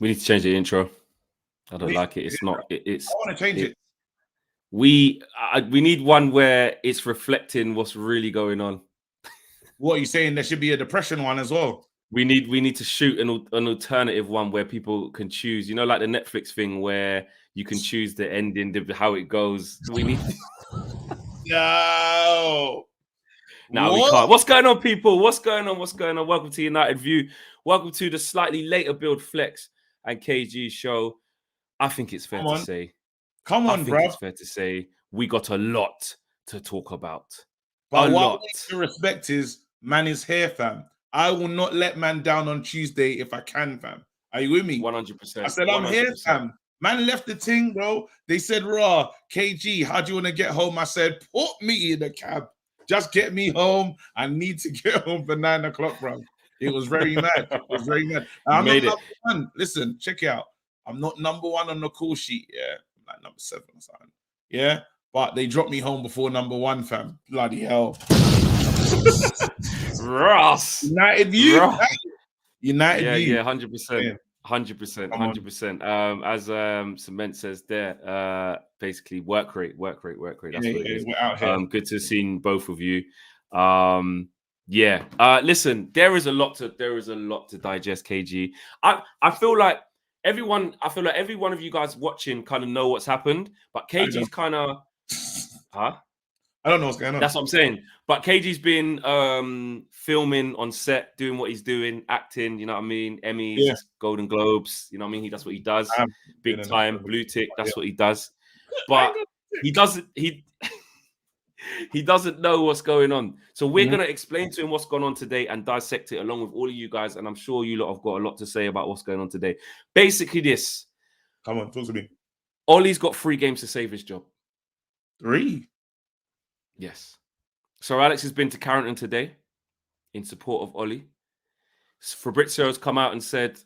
We need to change the intro. I don't like it. It's not. It's. I want to change it. We need one where it's reflecting what's really going on. What are you saying? There should be a depression one as well. We need to shoot an alternative one where people can choose. You know, like the Netflix thing where you can choose the ending, how it goes. We need. No. No, we can't. What's going on, people? What's going on? What's going on? Welcome to United View. Welcome to the slightly later build Flex and KG show. I think it's fair to say. Come on, bro. It's fair to say we got a lot to talk about. But what I need to respect is man is here, fam. I will not let man down on Tuesday if I can, fam. Are you with me? 100%. I said, I'm 100%. Here, fam. Man left the thing, bro. They said, raw, KG, how do you want to get home? I said, put me in the cab. Just get me home. I need to get home for 9 o'clock, bro. It was very mad. It was very mad. I'm not number one. Listen, check it out. I'm not number one on the call sheet. Yeah, I'm like number 7 or something. Yeah, but they dropped me home before number 1, fam. Bloody hell. Ross. United View. United View. Yeah, 100%. 100%. As Cement says there, basically work rate. That's what it is. We're out here. Good to see both of you. Listen, there is a lot to digest, KG. I feel like every one of you guys watching kind of know what's happened, but KG's kind of I don't know what's going on. That's what I'm saying. But KG's been filming on set, doing what he's doing, acting, you know what I mean? Emmys, Golden Globes, you know what I mean? That's what he does. Big time, blue tick, that's what he does. But he doesn't know what's going on. So we're going to explain to him what's going on today and dissect it along with all of you guys. And I'm sure you lot have got a lot to say about what's going on today. Basically this. Come on, talk to me. Ole's got 3 games to save his job. 3? Yes. So Alex has been to Carrington today in support of Ole. Fabrizio has come out and said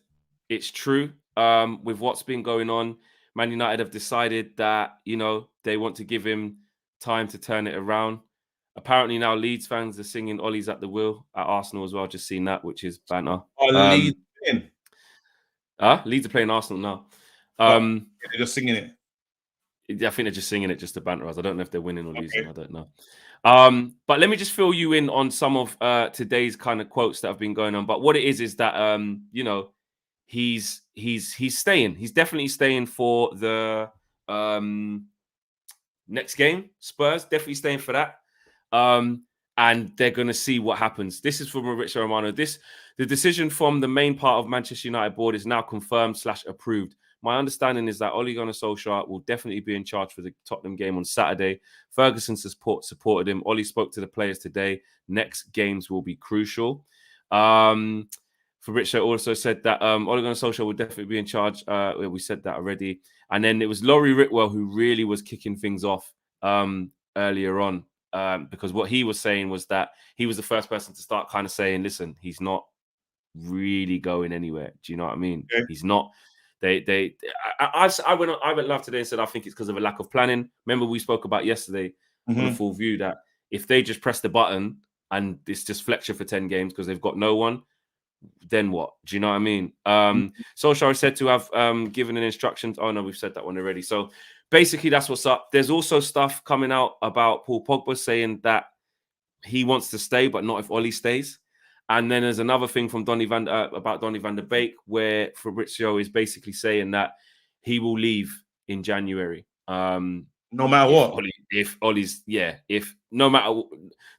it's true. With what's been going on, Man United have decided that, you know, they want to give him time to turn it around. Apparently now Leeds fans are singing Ole's at the wheel at Arsenal as well. Just seen that, which is banter. Leeds in. Leeds are playing Arsenal now. They're just singing it. I think they're just singing it just to banter us. I don't know if they're winning or losing. I don't know. But let me just fill you in on some of today's kind of quotes that have been going on. But what it is that you know, he's staying. He's definitely staying for the next game. Spurs definitely staying for that. And they're going to see what happens. This is from Maurizio Romano. The decision from the main part of Manchester United board is now confirmed / approved. My understanding is that Ole Gunnar Solskjaer will definitely be in charge for the Tottenham game on Saturday. Ferguson supported him. Ole spoke to the players today. Next games will be crucial. Fabrizio also said that Ole Gunnar Solskjaer will definitely be in charge. We said that already. And then it was Laurie Ritwell who really was kicking things off earlier on. Because what he was saying was that he was the first person to start kind of saying, listen, he's not really going anywhere. Do you know what I mean? Yeah. He's not. I went live today and said I think it's because of a lack of planning. Remember we spoke about yesterday on the full view that if they just press the button and it's just Fletcher for 10 games because they've got no one, then what? Do you know what I mean? Solskjaer is said to have given an instructions. Oh no, we've said that one already. So basically that's what's up. There's also stuff coming out about Paul Pogba saying that he wants to stay, but not if Ole stays. And then there's another thing from about Donny van der Beek, where Fabrizio is basically saying that he will leave in January. No matter what. No matter what,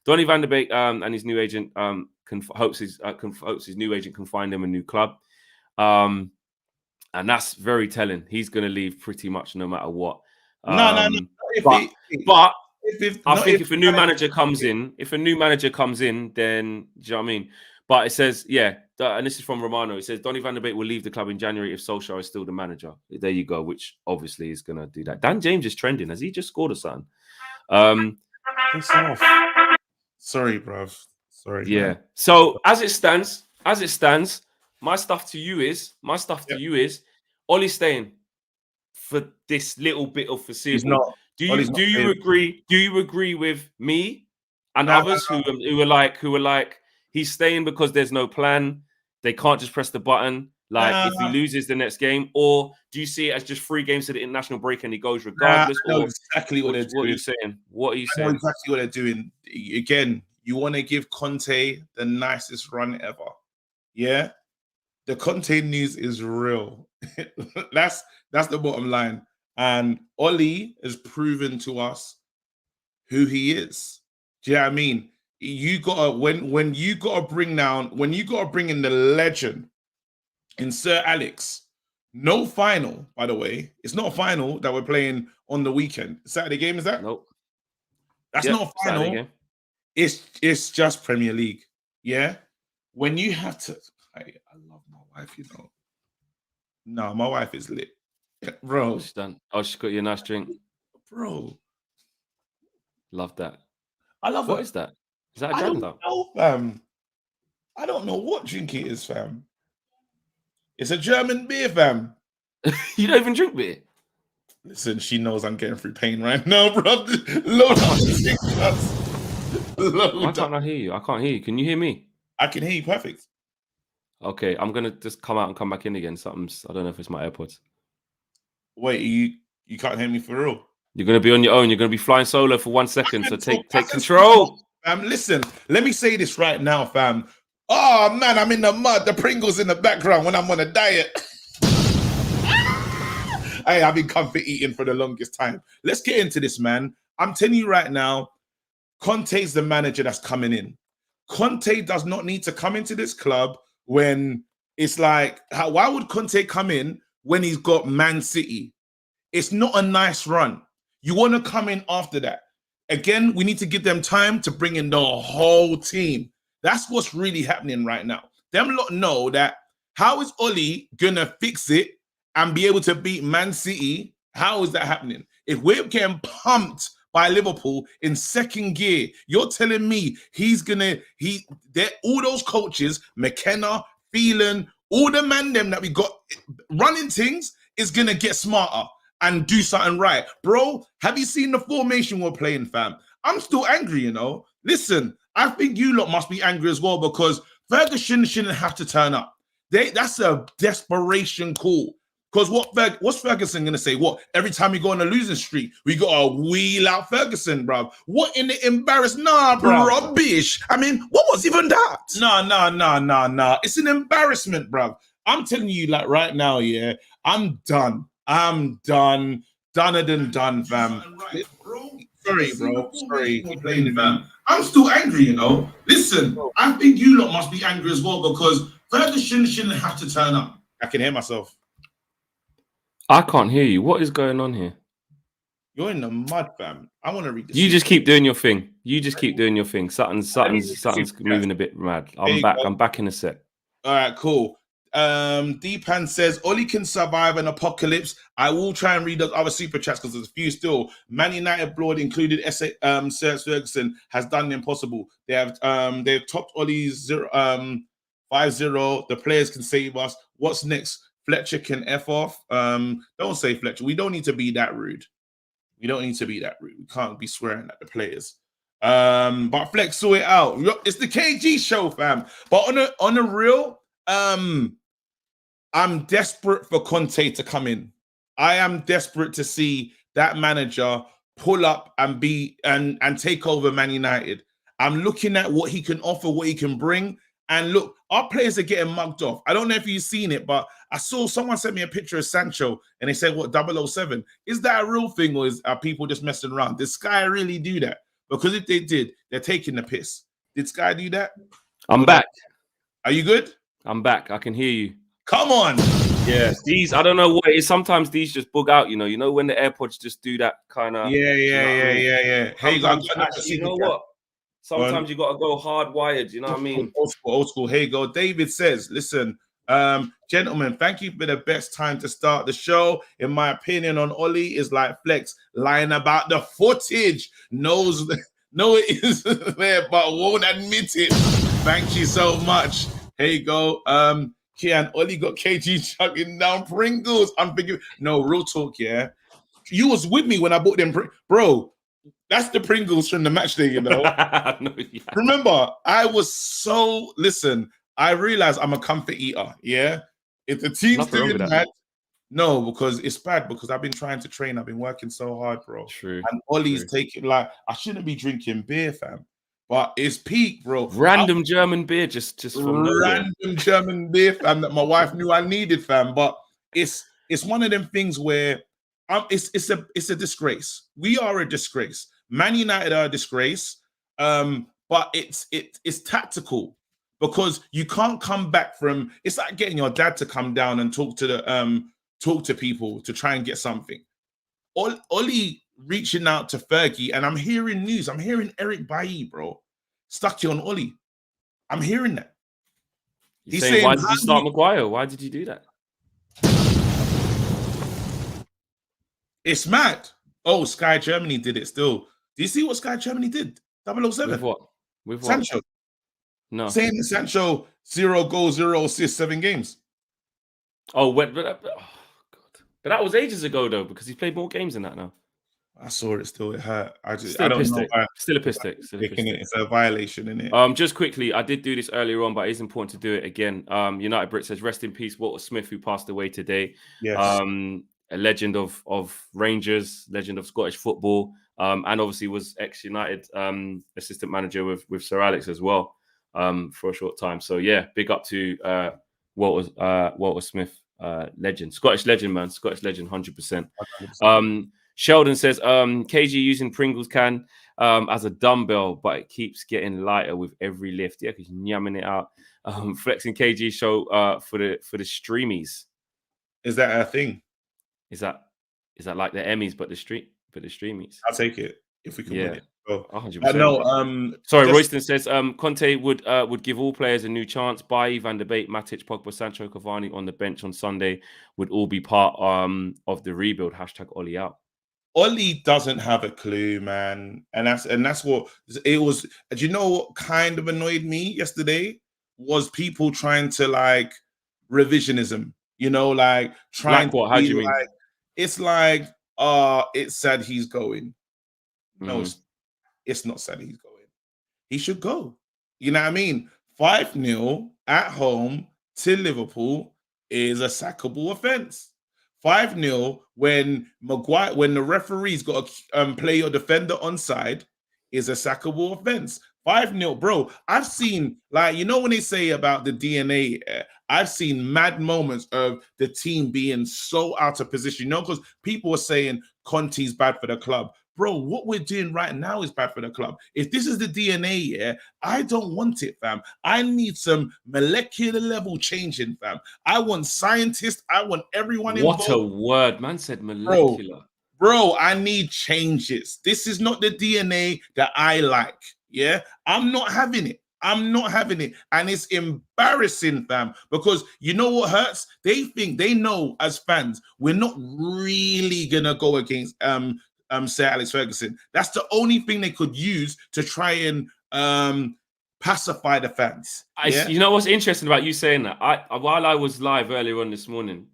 Donny van der Beek and his new agent hopes his new agent can find him a new club. And that's very telling. He's going to leave pretty much no matter what. No. If a new manager comes in, then do you know what I mean? But it says, and this is from Romano. It says Donny van der Beek will leave the club in January if Solskjaer is still the manager. There you go, which obviously is going to do that. Dan James is trending. Has he just scored a son? Sorry, bruv. Sorry. Yeah. Man. So as it stands, my stuff to you is Ole's staying for this little bit of foreseeable. Do you agree? Do you agree with me and others who are like he's staying because there's no plan? They can't just press the button. Like, if he loses the next game, or do you see it as just 3 games to the international break and he goes regardless? I know exactly what they're doing. What are you saying? What are you saying? I know exactly what they're doing. Again, you want to give Conte the nicest run ever. Yeah? The Conte news is real. That's the bottom line. And Ole has proven to us who he is. Do you know what I mean? You gotta when you gotta bring in the legend in Sir Alex. No final, by the way. It's not a final that we're playing on the weekend. Saturday game, is that? Nope. That's not a final. It's just Premier League. Yeah. When you have to, I love my wife, you know. No, my wife is lit. Bro. What's she done? Oh, she's got you a nice drink. Bro. Love that. I love What it. is that? Is that a Dragon Dog? I don't know what drink it is, fam. It's a German beer, fam. You don't even drink beer? Listen, she knows I'm getting through pain right now, bro. Load up. Why can't I hear you? I can't hear you. Can you hear me? I can hear you perfect. Okay, I'm gonna just come out and come back in again. I don't know if it's my AirPods. Wait, you can't hear me for real? You're gonna be on your own. You're gonna be flying solo for 1 second. So take control. Listen, let me say this right now, fam. Oh man, I'm in the mud. The Pringles in the background when I'm on a diet. Hey, I've been comfort eating for the longest time. Let's get into this, man. I'm telling you right now, Conte's the manager that's coming in. Conte does not need to come into this club when it's like, why would Conte come in when he's got Man City? It's not a nice run. You want to come in after that. Again, we need to give them time to bring in the whole team. That's what's really happening right now. Them lot know that how is Ole gonna fix it and be able to beat Man City? How is that happening? If we're getting pumped by Liverpool in second gear, you're telling me all those coaches, McKenna, Phelan, all the man them that we got running things is gonna get smarter and do something right. Bro, have you seen the formation we're playing, fam? I'm still angry, you know. Listen, I think you lot must be angry as well because Ferguson shouldn't have to turn up. That's a desperation call. Because what's Ferguson going to say? What? Every time we go on a losing streak, we got to wheel out Ferguson, bruv. What in the embarrassment? Nah, bro. Rubbish. I mean, what was even that? Nah. It's an embarrassment, bruv. I'm telling you, like, right now, yeah, I'm done. I'm done. Doner than done, fam. Sorry, bro. Sorry. Keep playing it, fam. I'm still angry, you know. Listen, I think you lot must be angry as well because Ferguson shouldn't have to turn up. I can hear myself. I can't hear you. What is going on here? You're in the mud, fam. I want to read this. You just keep doing your thing. Something's moving a bit mad. I'm back. I'm back in a sec. All right, cool. Deepan says Ole can survive an apocalypse. I will try and read those other super chats because there's a few still. Man United blood included Sir Ferguson has done the impossible. They've topped Ole's 5-0. The players can save us. What's next? Fletcher can F off. Don't say Fletcher. We don't need to be that rude. We can't be swearing at the players. But Flex saw it out. It's the KG show, fam. But on a real, I'm desperate for Conte to come in. I am desperate to see that manager pull up and take over Man United. I'm looking at what he can offer, what he can bring. And look, our players are getting mugged off. I don't know if you've seen it, but I saw someone sent me a picture of Sancho and they said, what, 007? Is that a real thing or are people just messing around? Did Sky really do that? Because if they did, they're taking the piss. Did Sky do that? I'm back. Are you good? I'm back. I can hear you. Come on. Yeah, these, I don't know what it is. Sometimes these just bug out, you know when the AirPods just do that kind of. Yeah. Hey, you know what? Sometimes you got to go hardwired. You know what I mean? Old school. Here you go. David says, listen, gentlemen, thank you for the best time to start the show. In my opinion on Ole is like Flex lying about the footage. No, it is there, but won't admit it. Thank you so much. Here you go. Kian, Ole got KG chugging down Pringles. I'm thinking, no, real talk, yeah. You was with me when I bought them, bro. That's the Pringles from the match day, you know. No, yeah. Remember, I realized I'm a comfort eater, yeah? If the team's Nothing wrong doing with that. bad, no, because it's bad because I've been trying to train. I've been working so hard, bro. True. And Ollie's taking like I shouldn't be drinking beer, fam. But it's peak, bro. Random German beer just from nowhere. Random German beer, fam, that my wife knew I needed, fam. But it's one of them things where it's a disgrace. We are a disgrace. Man United are a disgrace. But it's tactical because you can't come back from. It's like getting your dad to come down and talk to people to try and get something. Ollie reaching out to Fergie, and I'm hearing news. I'm hearing Eric Bailly, bro, stuck you on Ollie. I'm hearing that. He's saying, why did you start Maguire? Why did you do that? It's mad. Oh, Sky Germany did it still. Do you see what Sky Germany did? 007. With what? With what? Sancho. No. Saying that Sancho 0 goals, 0 assists, 7 games. Oh, but God. But that was ages ago, though, because he's played more games than that now. I saw it still. It hurt. I don't know. Still a piss take. It's a violation, isn't it? Just quickly, I did do this earlier on, but it is important to do it again. United Brit says, rest in peace, Walter Smith, who passed away today. Yes. A legend of Rangers, legend of Scottish football, and obviously was ex-United assistant manager with Sir Alex as well for a short time. So yeah, big up to Walter Smith, legend, Scottish legend, man, Scottish legend, 100%. Sheldon says, KG using Pringles can as a dumbbell, but it keeps getting lighter with every lift. Yeah, because yamming it out. Flexing KG show for the streamies. Is that a thing? Is that like the Emmys, but the streamies? I'll take it if we can win it. Oh, 100%. No, sorry, Royston says Conte would give all players a new chance. Bailly, Van der Beek, Matic, Pogba, Sancho, Cavani on the bench on Sunday would all be part of the rebuild. # Ollie out. Ollie doesn't have a clue, man, and that's what it was. Do you know what kind of annoyed me yesterday was people trying to like revisionism. You know, like trying to How do you mean? Like, it's like it's sad he's going. No, it's not sad he's going. He should go. You know what I mean? 5-0 at home to Liverpool is a sackable offense. 5-0 when Maguire, when the referee's got to play your defender onside is a sackable offense. 5-0, bro. I've seen, like, you know, when they say about the DNA, I've seen mad moments of the team being so out of position, you know, because people are saying Conte's bad for the club. Bro, what we're doing right now is bad for the club. If this is the DNA, yeah, I don't want it, fam. I need some molecular level changing, fam. I want scientists. I want everyone involved. What a word. Man said molecular. Bro, I need changes. This is not the DNA that I like, yeah? I'm not having it. I'm not having it. And it's embarrassing, fam, because you know what hurts? They know as fans, we're not really going to go against Sir Alex Ferguson. That's the only thing they could use to try and pacify the fans. Yeah? You know what's interesting about you saying that? While I was live earlier on this morning,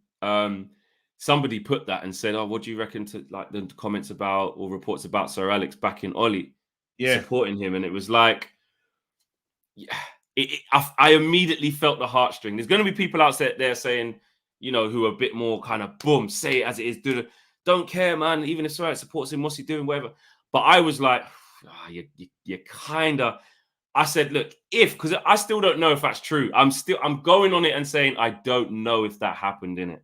somebody put that and said, "Oh, what do you reckon to like the comments about or reports about Sir Alex backing Ollie, supporting him?" And it was like, I immediately felt the heartstring. There's going to be people out there saying, you know, who are a bit more kind of boom, say it as it is, don't care, man. Even if Sir Alex supports him, what's he doing, whatever. But I was like, you kind of. I said, look, because I still don't know if that's true. I'm going on it and saying I don't know if that happened in it.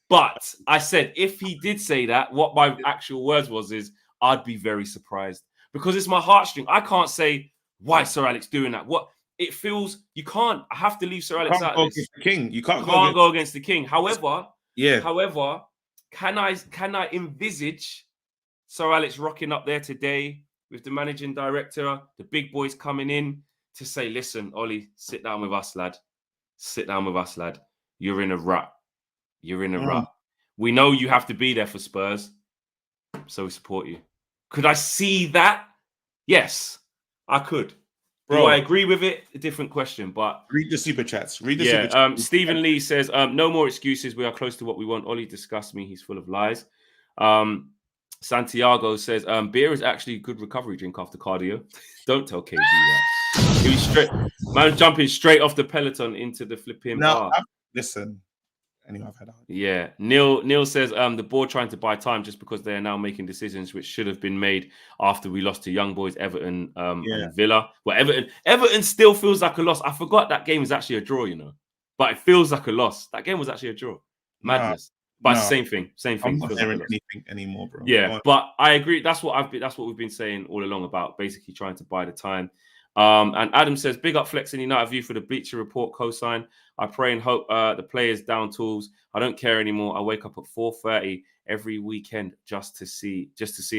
But I said, if he did say that, what my actual words is I'd be very surprised because it's my heartstring. I can't say why Sir Alex doing that. What it feels, you can't. I have to leave Sir Alex out of this. The king. You can't go against the king. However, However, can I envisage Sir Alex rocking up there today with the managing director, the big boys coming in to say, listen, Ollie, sit down with us, lad. Sit down with us, lad. You're in a rut. You're in a rut. We know you have to be there for Spurs, so we support you. Could I see that? Yes, I could. Bro, do I agree with it? A different question, but... Read the super chats. Super chats. Stephen Lee says, no more excuses. We are close to what we want. Ollie disgusts me. He's full of lies. Santiago says, beer is actually a good recovery drink after cardio. Don't tell KG that. He was jumping straight off the peloton into the flipping bar. Listen, Anyway, I've had a Yeah. Neil says the board trying to buy time just because they are now making decisions which should have been made after we lost to Young Boys, Everton, and Villa. Well, Everton still feels like a loss. I forgot that game is actually a draw, but it feels like a loss. That game was actually a draw. Madness. But it's the same thing. Same thing. I'm not hearing anything anymore, bro. Yeah, but I agree. That's what we've been saying all along about basically trying to buy the time. And Adam says, big up Flex and United View for the Bleacher Report cosign. I pray and hope the players down tools. I don't care anymore. I wake up at 4:30 every weekend just to see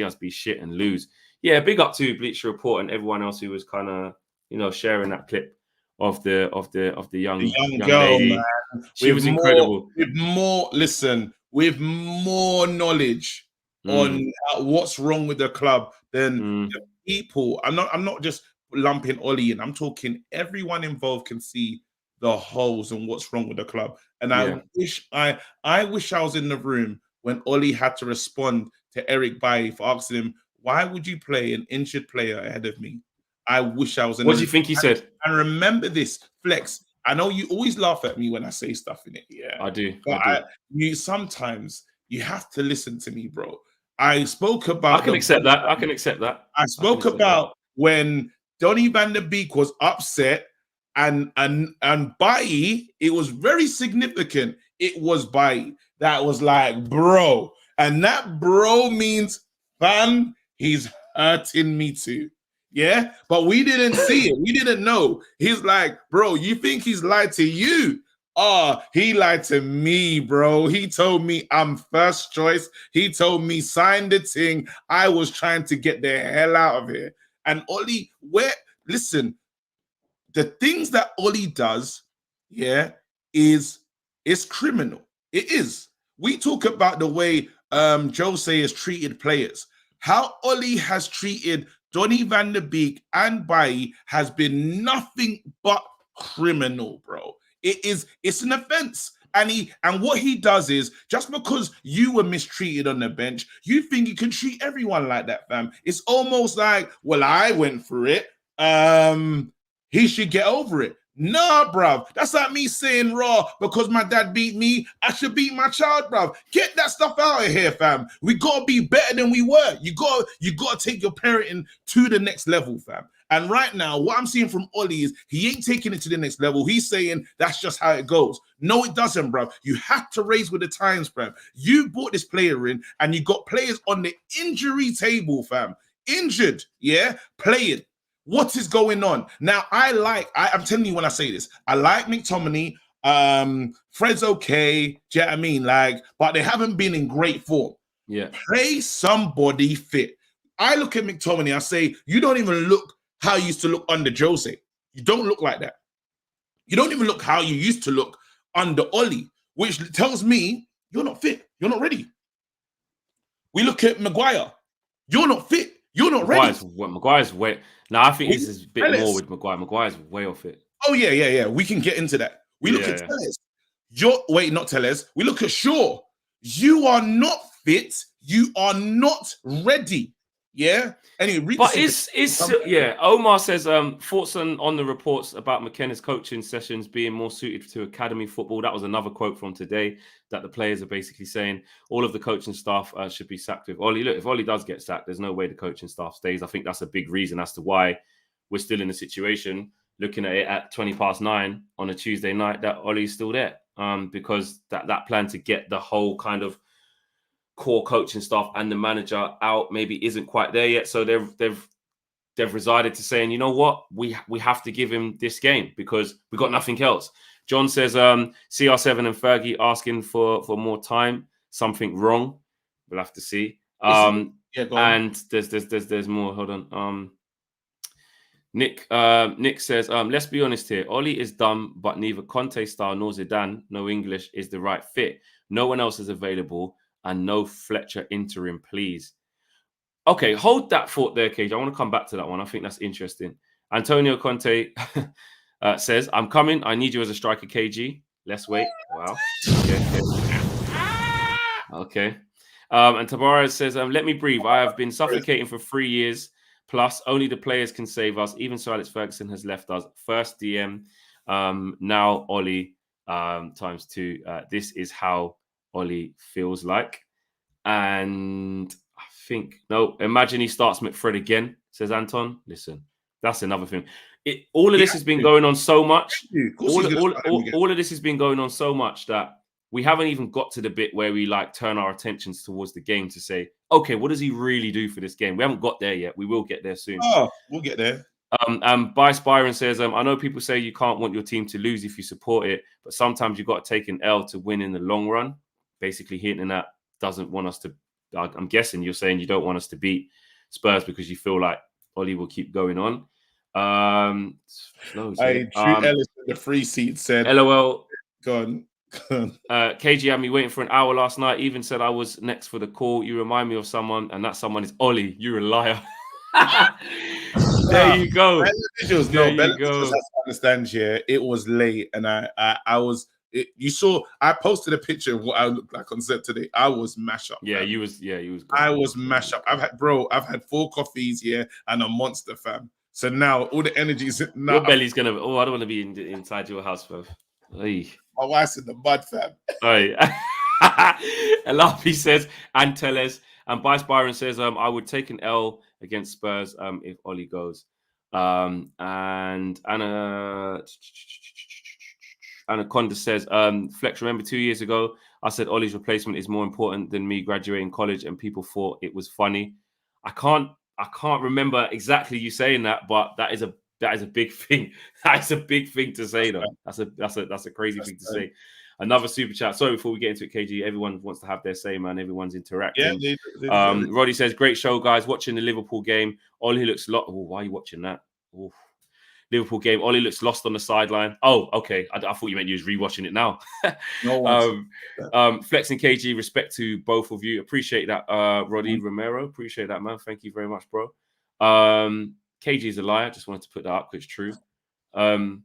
us be shit and lose. Yeah, big up to Bleacher Report and everyone else who was kind of sharing that clip of the young girl, lady. Man. She was incredible. With more knowledge on what's wrong with the club than the people. I'm not just lumping Ole in. I'm talking everyone involved can see the holes and what's wrong with the club. And I wish I was in the room when Ole had to respond to Eric Bailly for asking him, why would you play an injured player ahead of me? I wish I was in What do you think he said? And remember this, Flex. I know you always laugh at me when I say stuff in it. Yeah, I do. But sometimes you have to listen to me, bro. I spoke about. I can accept that. I spoke about when Donny van der Beek was upset, and Bailly, it was very significant. It was Bailly that was like, bro, and that bro means, fam, he's hurting me too. Yeah, but we didn't see it. We didn't know. He's like, bro, you think he's lied to you? He lied to me, bro. He told me I'm first choice. He told me sign the thing. I was trying to get the hell out of here. And Ole, listen, the things that Ole does, is criminal. It is. We talk about the way Jose has treated players. How Ole has treated Donny van der Beek and Bailly has been nothing but criminal, bro. It's an offense. And what he does is, just because you were mistreated on the bench, you think you can treat everyone like that, fam. It's almost like, well, I went for it. He should get over it. Nah, bruv. That's like me saying, raw, because my dad beat me, I should beat my child, bruv. Get that stuff out of here, fam. We gotta be better than we were. You gotta take your parenting to the next level, fam. And right now, what I'm seeing from Ole is he ain't taking it to the next level. He's saying that's just how it goes. No, it doesn't, bruv. You have to raise with the times, fam. You brought this player in, and you got players on the injury table, fam. Injured, playing. What is going on? Now, I'm telling you when I say this, I like McTominay. Fred's okay. Do you know what I mean? But they haven't been in great form. Yeah. Play somebody fit. I look at McTominay, I say, you don't even look how you used to look under Jose. You don't look like that. You don't even look how you used to look under Ole, which tells me you're not fit. You're not ready. We look at Maguire. You're not fit. You're not ready. Maguire's way. Now, I think this is a bit more with Maguire. Maguire's way off it. Oh, yeah. We can get into that. We look at Telles. Not Telles. We look at Shaw. You are not fit. You are not ready. Yeah. Anyway, but Omar says thoughts on the reports about McKenna's coaching sessions being more suited to academy football. That was another quote from today that the players are basically saying all of the coaching staff should be sacked with Ole. Look, if Ole does get sacked, there's no way the coaching staff stays. I think that's a big reason as to why we're still in the situation, looking at it at 9:20 on a Tuesday night, that Ole's still there. Because that plan to get the whole kind of core coaching staff and the manager out maybe isn't quite there yet. So they've resided to saying, you know what, we have to give him this game because we got nothing else. John says CR7 and Fergie asking for more time. Something wrong. We'll have to see. And there's more. Hold on. Nick says, let's be honest here. Ole is dumb, but neither Conte style nor Zidane, no English, is the right fit. No one else is available. And no Fletcher interim, please. Okay, hold that thought there, Cage. I want to come back to that one. I think that's interesting. Antonio Conte says, I'm coming. I need you as a striker, KG. Let's wait. Wow. Okay. And Tavares says, let me breathe. I have been suffocating for 3 years. Plus, only the players can save us. Even so, Alex Ferguson has left us. First DM, now Ole. times 2. This is how Ole feels like. And I think, no, imagine he starts McFred again, says Anton. Listen, that's another thing. All of this has been going on so much. All of this has been going on so much that we haven't even got to the bit where we like turn our attentions towards the game to say, okay, what does he really do for this game? We haven't got there yet. We will get there soon. Oh, we'll get there. Bice Byron says, I know people say you can't want your team to lose if you support it, but sometimes you've got to take an L to win in the long run. Basically hinting that doesn't want us to, I'm guessing you're saying you don't want us to beat Spurs because you feel like Ole will keep going on. True Ellis in the free seat said, LOL. Go on. KG had me waiting for an hour last night, even said I was next for the call. You remind me of someone, and that someone is Ole. You're a liar. There you go. Understand here. It was late, and I was. You saw. I posted a picture of what I looked like on set today. I was mash up. Yeah, you was. Yeah, you was. I was mash up. I've had 4 coffees here and a monster, fam. So now all the energy's. Your belly's gonna. Oh, I don't want to be inside your house, bro. Hey. My wife's in the mud, fam. Hey. LRP says, and Teles, and Bice Byron says, I would take an L against Spurs if Ole goes. And Anaconda says, Flex, remember 2 years ago, I said Ole's replacement is more important than me graduating college, and people thought it was funny. I can't remember exactly you saying that, but that is a big thing. That's a big thing to say, though. That's a crazy thing to say. Another super chat. Sorry, before we get into it, KG, everyone wants to have their say, man. Everyone's interacting. Yeah, Roddy says, great show, guys. Watching the Liverpool game. Ole looks why are you watching that? Ooh. Liverpool game. Ole looks lost on the sideline. Oh, okay. I thought you meant you was rewatching it now. No Flex and KG, respect to both of you. Appreciate that, Roddy Romero. Appreciate that, man. Thank you very much, bro. KG is a liar. Just wanted to put that up because it's true. And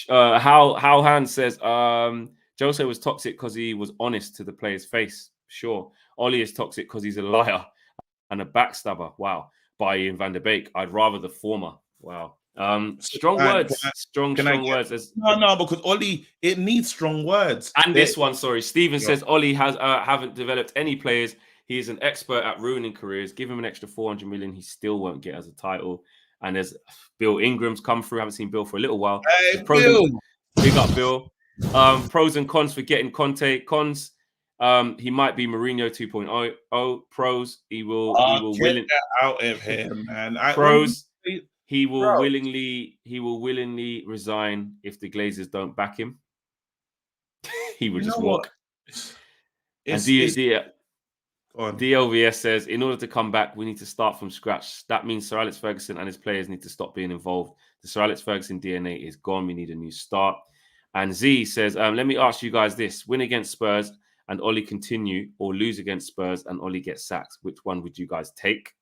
How Hand says Jose was toxic because he was honest to the player's face. Sure. Ole is toxic because he's a liar and a backstabber. Wow. By Ian van der Beek. I'd rather the former. Wow. Strong words. Strong words. No, because Ole, it needs strong words. And this one, sorry. Steven says Ole haven't developed any players. He is an expert at ruining careers. Give him an extra 400 million. He still won't get as a title. And there's Bill Ingram's come through. I haven't seen Bill for a little while. Hey, Bill. Big up, Bill. Pros and cons for getting Conte. Cons, he might be Mourinho 2.0. Pros, he will get that out of him, man. Pros, he will willingly resign if the Glazers don't back him. He will just walk. And DLVS says, in order to come back, we need to start from scratch. That means Sir Alex Ferguson and his players need to stop being involved. The Sir Alex Ferguson DNA is gone. We need a new start. And Z says, let me ask you guys this. Win against Spurs and Ole continue, or lose against Spurs and Ole get sacked. Which one would you guys take?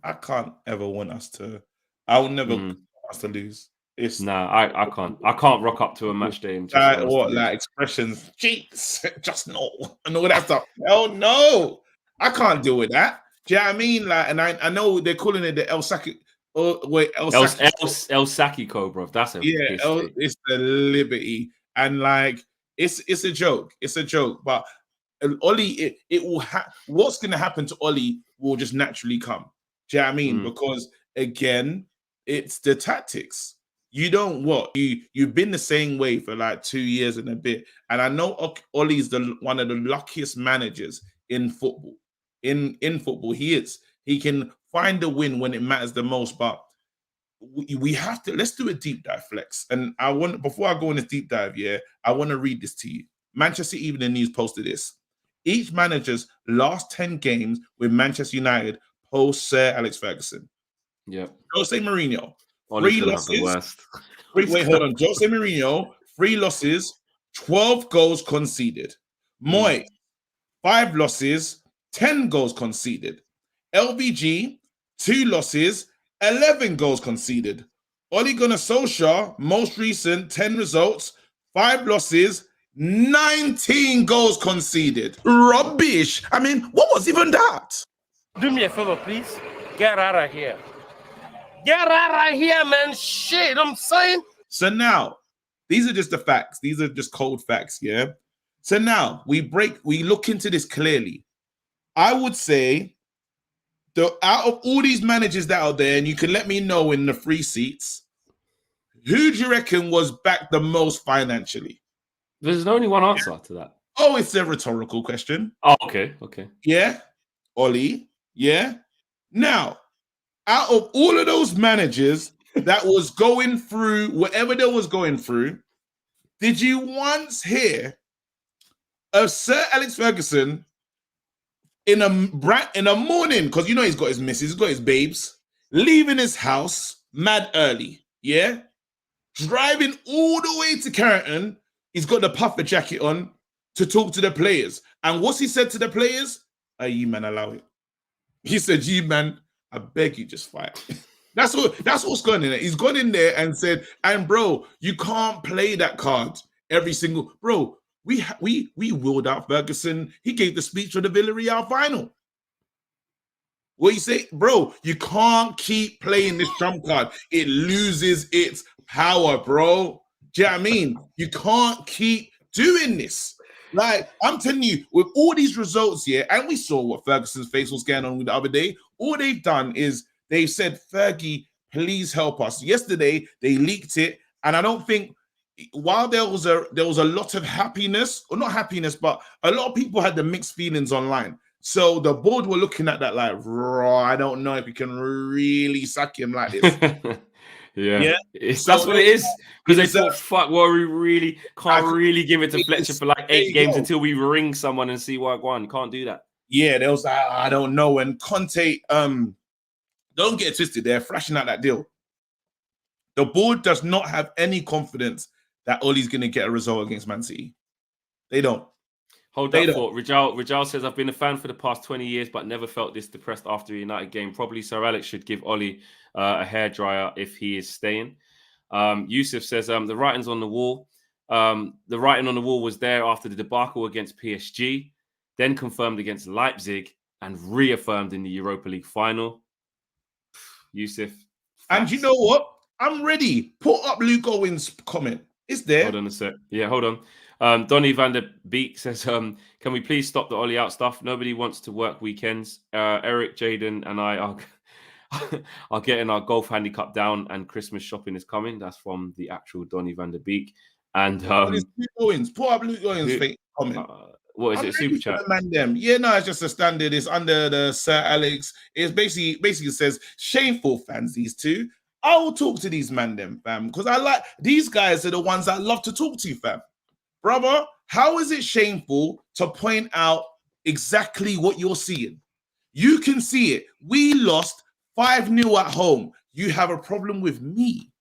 I can't ever want us to. I will never want us to lose. I can't. I can't rock up to a match day and just expressions, cheats, just no, and all that stuff. Hell no, I can't deal with that. Do you know what I mean? Like, and I know they're calling it the El Saki. El Saki Cobra. That's it's the Liberty, and like it's a joke. It's a joke, but Ole, it will. What's going to happen to Ole will just naturally come. Do you know what I mean? Because again, it's the tactics. You don't you've been the same way for like 2 years and a bit, and I know Ole's one of the luckiest managers in football. In football, he is. He can find the win when it matters the most. But we have to. Let's do a deep dive, Flex. And before I go on this deep dive, I want to read this to you. Manchester Evening News posted this. Each manager's last 10 games with Manchester United post Sir Alex Ferguson. Yeah. Jose Mourinho. 3 losses. Wait, hold on. Jose Mourinho, 3 losses, 12 goals conceded. Moy, 5 losses, 10 goals conceded. LVG, 2 losses, 11 goals conceded. Ole Gunnar Solskjaer, most recent, 10 results, 5 losses, 19 goals conceded. Rubbish. I mean, what was even that? Do me a favor, please. Get out of here. Get out of here, man. Shit, I'm saying. So now, these are just the facts. These are just cold facts, yeah? So now, we look into this clearly. I would say, out of all these managers that are there, and you can let me know in the free seats, who do you reckon was back the most financially? There's only one answer to that. Oh, it's a rhetorical question. Oh, okay. Yeah? Ole? Yeah? Now, out of all of those managers that was going through whatever they was going through, did you once hear of Sir Alex Ferguson in a morning, because you know he's got his missus, he's got his babes, leaving his house mad early, yeah? Driving all the way to Carrington, he's got the puffer jacket on to talk to the players. And what's he said to the players? You man, allow it. He said, you man, I beg you, just fight. That's what's going in there. He's gone in there and said, and bro, you can't play that card every single bro. We wheeled out Ferguson. He gave the speech for the Villarreal final. What you say, bro? You can't keep playing this trump card. It loses its power, bro. Do you know what I mean? You can't keep doing this. Like, I'm telling you, with all these results here, and we saw what Ferguson's face was going on with the other day, all they've done is they've said, Fergie, please help us. Yesterday, they leaked it, and I don't think, while there was a lot of happiness, or not happiness, but a lot of people had the mixed feelings online. So the board were looking at that like, raw, I don't know if you can really sack him like this. Yeah. That's what it is. Because they thought, fuck, well, we really can't give it to Fletcher for like 8 games until we ring someone and see what one. Can't do that. Yeah, there was like, I don't know. And Conte, don't get it twisted, they're flashing out that deal. The board does not have any confidence that Ole's going to get a result against Man City. They don't. Hold that thought. Rijal says, I've been a fan for the past 20 years, but never felt this depressed after a United game. Probably Sir Alex should give Ole a hairdryer if he is staying. Yusuf says, the writing's on the wall. The writing on the wall was there after the debacle against PSG, then confirmed against Leipzig, and reaffirmed in the Europa League final. Yusuf. And you know what? I'm ready. Put up Luke Owen's comment. It's there. Hold on a sec. Yeah, hold on. Donny van der Beek says, can we please stop the Ole out stuff? Nobody wants to work weekends. Eric, Jaden, and I are getting our golf handicap down, and Christmas shopping is coming. That's from the actual Donny van der Beek. And Put up Luke Owen's comment. What is it? Super chat? Yeah, no, it's just a standard. It's under the Sir Alex. It's basically says shameful fans. These two. I will talk to these man them, fam, because I like these guys are the ones I love to talk to, fam. Brother, how is it shameful to point out exactly what you're seeing? You can see it. We lost 5-0 at home. You have a problem with me.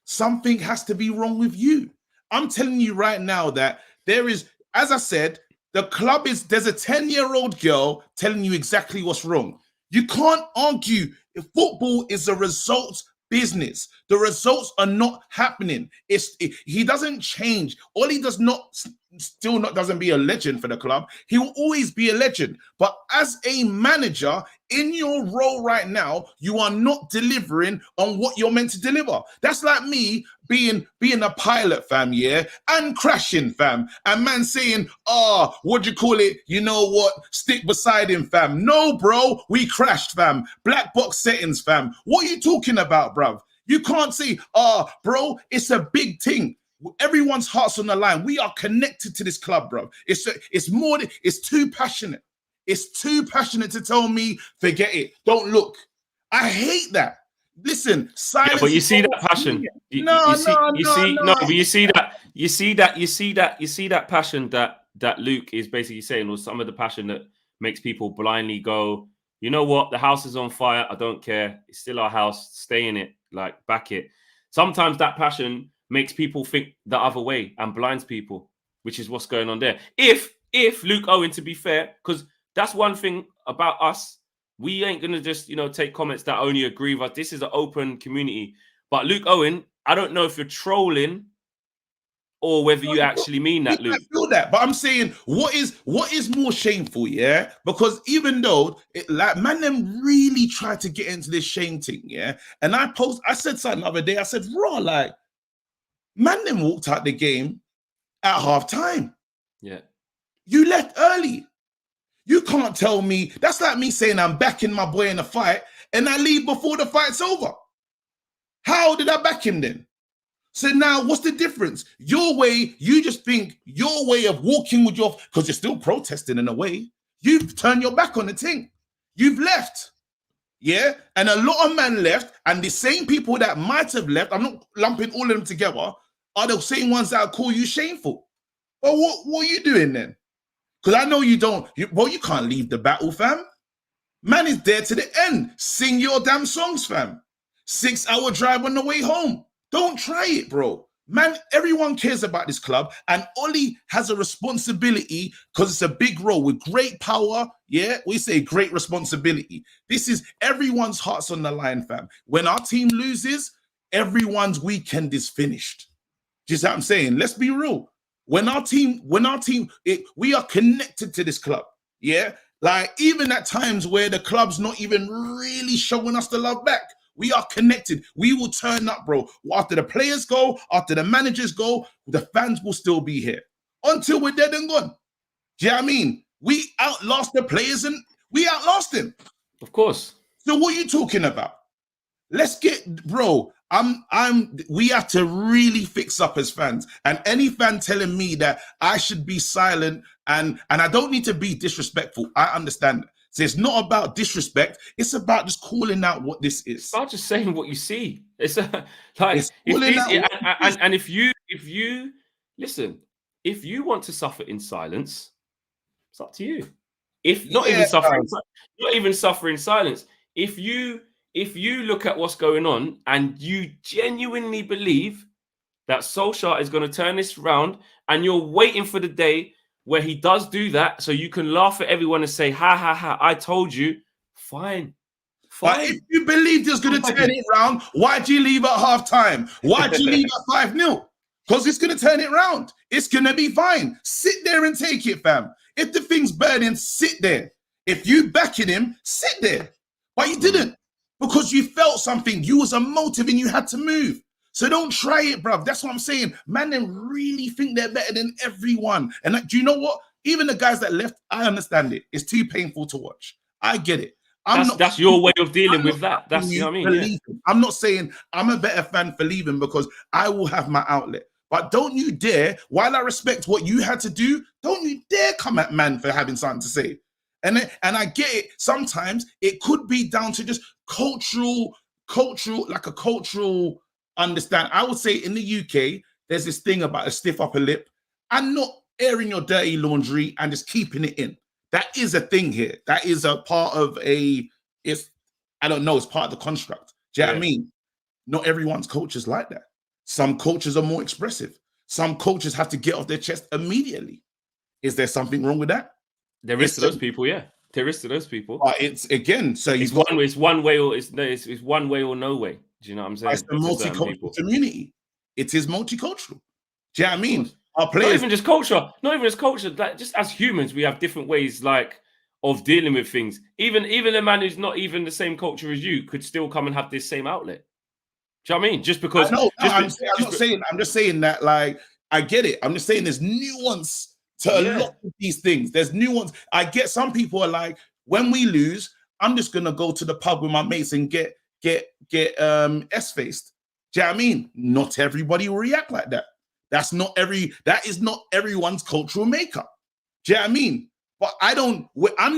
Something has to be wrong with you. I'm telling you right now that there is, as I said, there's a 10-year-old girl telling you exactly what's wrong. You can't argue. If football is a results business. The results are not happening. He doesn't change. Ole doesn't be a legend for the club. He will always be a legend. But as a manager, in your role right now, you are not delivering on what you're meant to deliver. That's like me being a pilot, fam, yeah, and crashing, fam, and man saying, what do you call it? You know what? Stick beside him, fam. No, bro, we crashed, fam. Black box settings, fam. What are you talking about, bruv? You can't say, bro, it's a big thing. Everyone's heart's on the line. We are connected to this club, bro. It's too passionate. It's too passionate to tell me, forget it. Don't look. I hate that. Listen, silence. Yeah, but you see that passion. You see that passion that Luke is basically saying, or some of the passion that makes people blindly go, you know what? The house is on fire. I don't care. It's still our house. Stay in it. Like, back it. Sometimes that passion makes people think the other way and blinds people, which is what's going on there. If Luke Owen, to be fair, because that's one thing about us, we ain't gonna just take comments that only agree with us. This is an open community. But Luke Owen, I don't know if you're trolling or whether you actually mean that, Luke. know that, but I'm saying what is more shameful, yeah? Because even though like man, them really tried to get into this shame thing, yeah. And I said something the other day. I said, raw, like man, them walked out the game at half time. Yeah, you left early. You can't tell me that's like me saying I'm backing my boy in a fight and I leave before the fight's over. How did I back him then? So now what's the difference? Your way, you just think your way of walking with your, because you're still protesting in a way, you've turned your back on the thing. You've left. Yeah. And a lot of men left, and the same people that might have left, I'm not lumping all of them together, are the same ones that call you shameful. Well, what are you doing then? Because I know you don't, you can't leave the battle, fam. Man is there to the end. Sing your damn songs, fam. 6-hour drive on the way home. Don't try it, bro. Man, everyone cares about this club, and Ole has a responsibility because it's a big role with great power. Yeah, we say great responsibility. This is everyone's hearts on the line, fam. When our team loses, everyone's weekend is finished. Do you see what I'm saying? Let's be real. We are connected to this club. Yeah, like even at times where the club's not even really showing us the love back. We are connected. We will turn up, bro. After the players go, after the managers go, the fans will still be here until we're dead and gone. Do you know what I mean? We outlast the players and we outlast them. of course. So what are you talking about? Let's get, bro. We have to really fix up as fans. And any fan telling me that I should be silent and I don't need to be disrespectful, I understand that. So it's not about disrespect. It's about just calling out what this is. It's about just saying what you see. It's like It's if you listen, if you want to suffer in silence, it's up to you. If not even suffer in silence. If you look at what's going on and you genuinely believe that Solskjaer is going to turn this round, and you're waiting for the day where he does do that, so you can laugh at everyone and say, ha, ha, ha, I told you. Fine. But if you believe it's going to turn it round, why'd you leave at half time? Why'd you leave at 5-0? Because it's going to turn it round. It's going to be fine. Sit there and take it, fam. If the thing's burning, sit there. If you backing him, sit there. But you didn't. Because you felt something. You was a motive and you had to move. So don't try it, bruv. That's what I'm saying. Man, they really think they're better than everyone. And do you know what? Even the guys that left, I understand it. It's too painful to watch. I get it. That's your way of dealing with that. That's, you know what I mean? Yeah. I'm not saying I'm a better fan for leaving because I will have my outlet. But don't you dare, while I respect what you had to do, don't you dare come at man for having something to say. And I get it. Sometimes it could be down to just cultural understand. I would say in the UK, there's this thing about a stiff upper lip and not airing your dirty laundry and just keeping it in. That is a thing here. That is a part of it's part of the construct. Do you know what I mean? Not everyone's culture is like that. Some cultures are more expressive. Some cultures have to get off their chest immediately. Is there something wrong with that? There is to those people, yeah. There is to those people. It's again, so it's one way or it's one way or no way. Do you know what I'm saying? It's a multicultural community. It is multicultural. Do you know what I mean? Our players, not even just culture. Like, just as humans, we have different ways, like, of dealing with things. Even a man who's not even the same culture as you could still come and have this same outlet. Do you know what I mean? Just because I'm just saying that, like, I get it. I'm just saying there's nuance to a lot of these things. There's nuance. I get some people are like, when we lose, I'm just gonna go to the pub with my mates and get S-faced. Do you know what I mean? Not everybody will react like that. That is not everyone's cultural makeup. Do you know what I mean? But I'm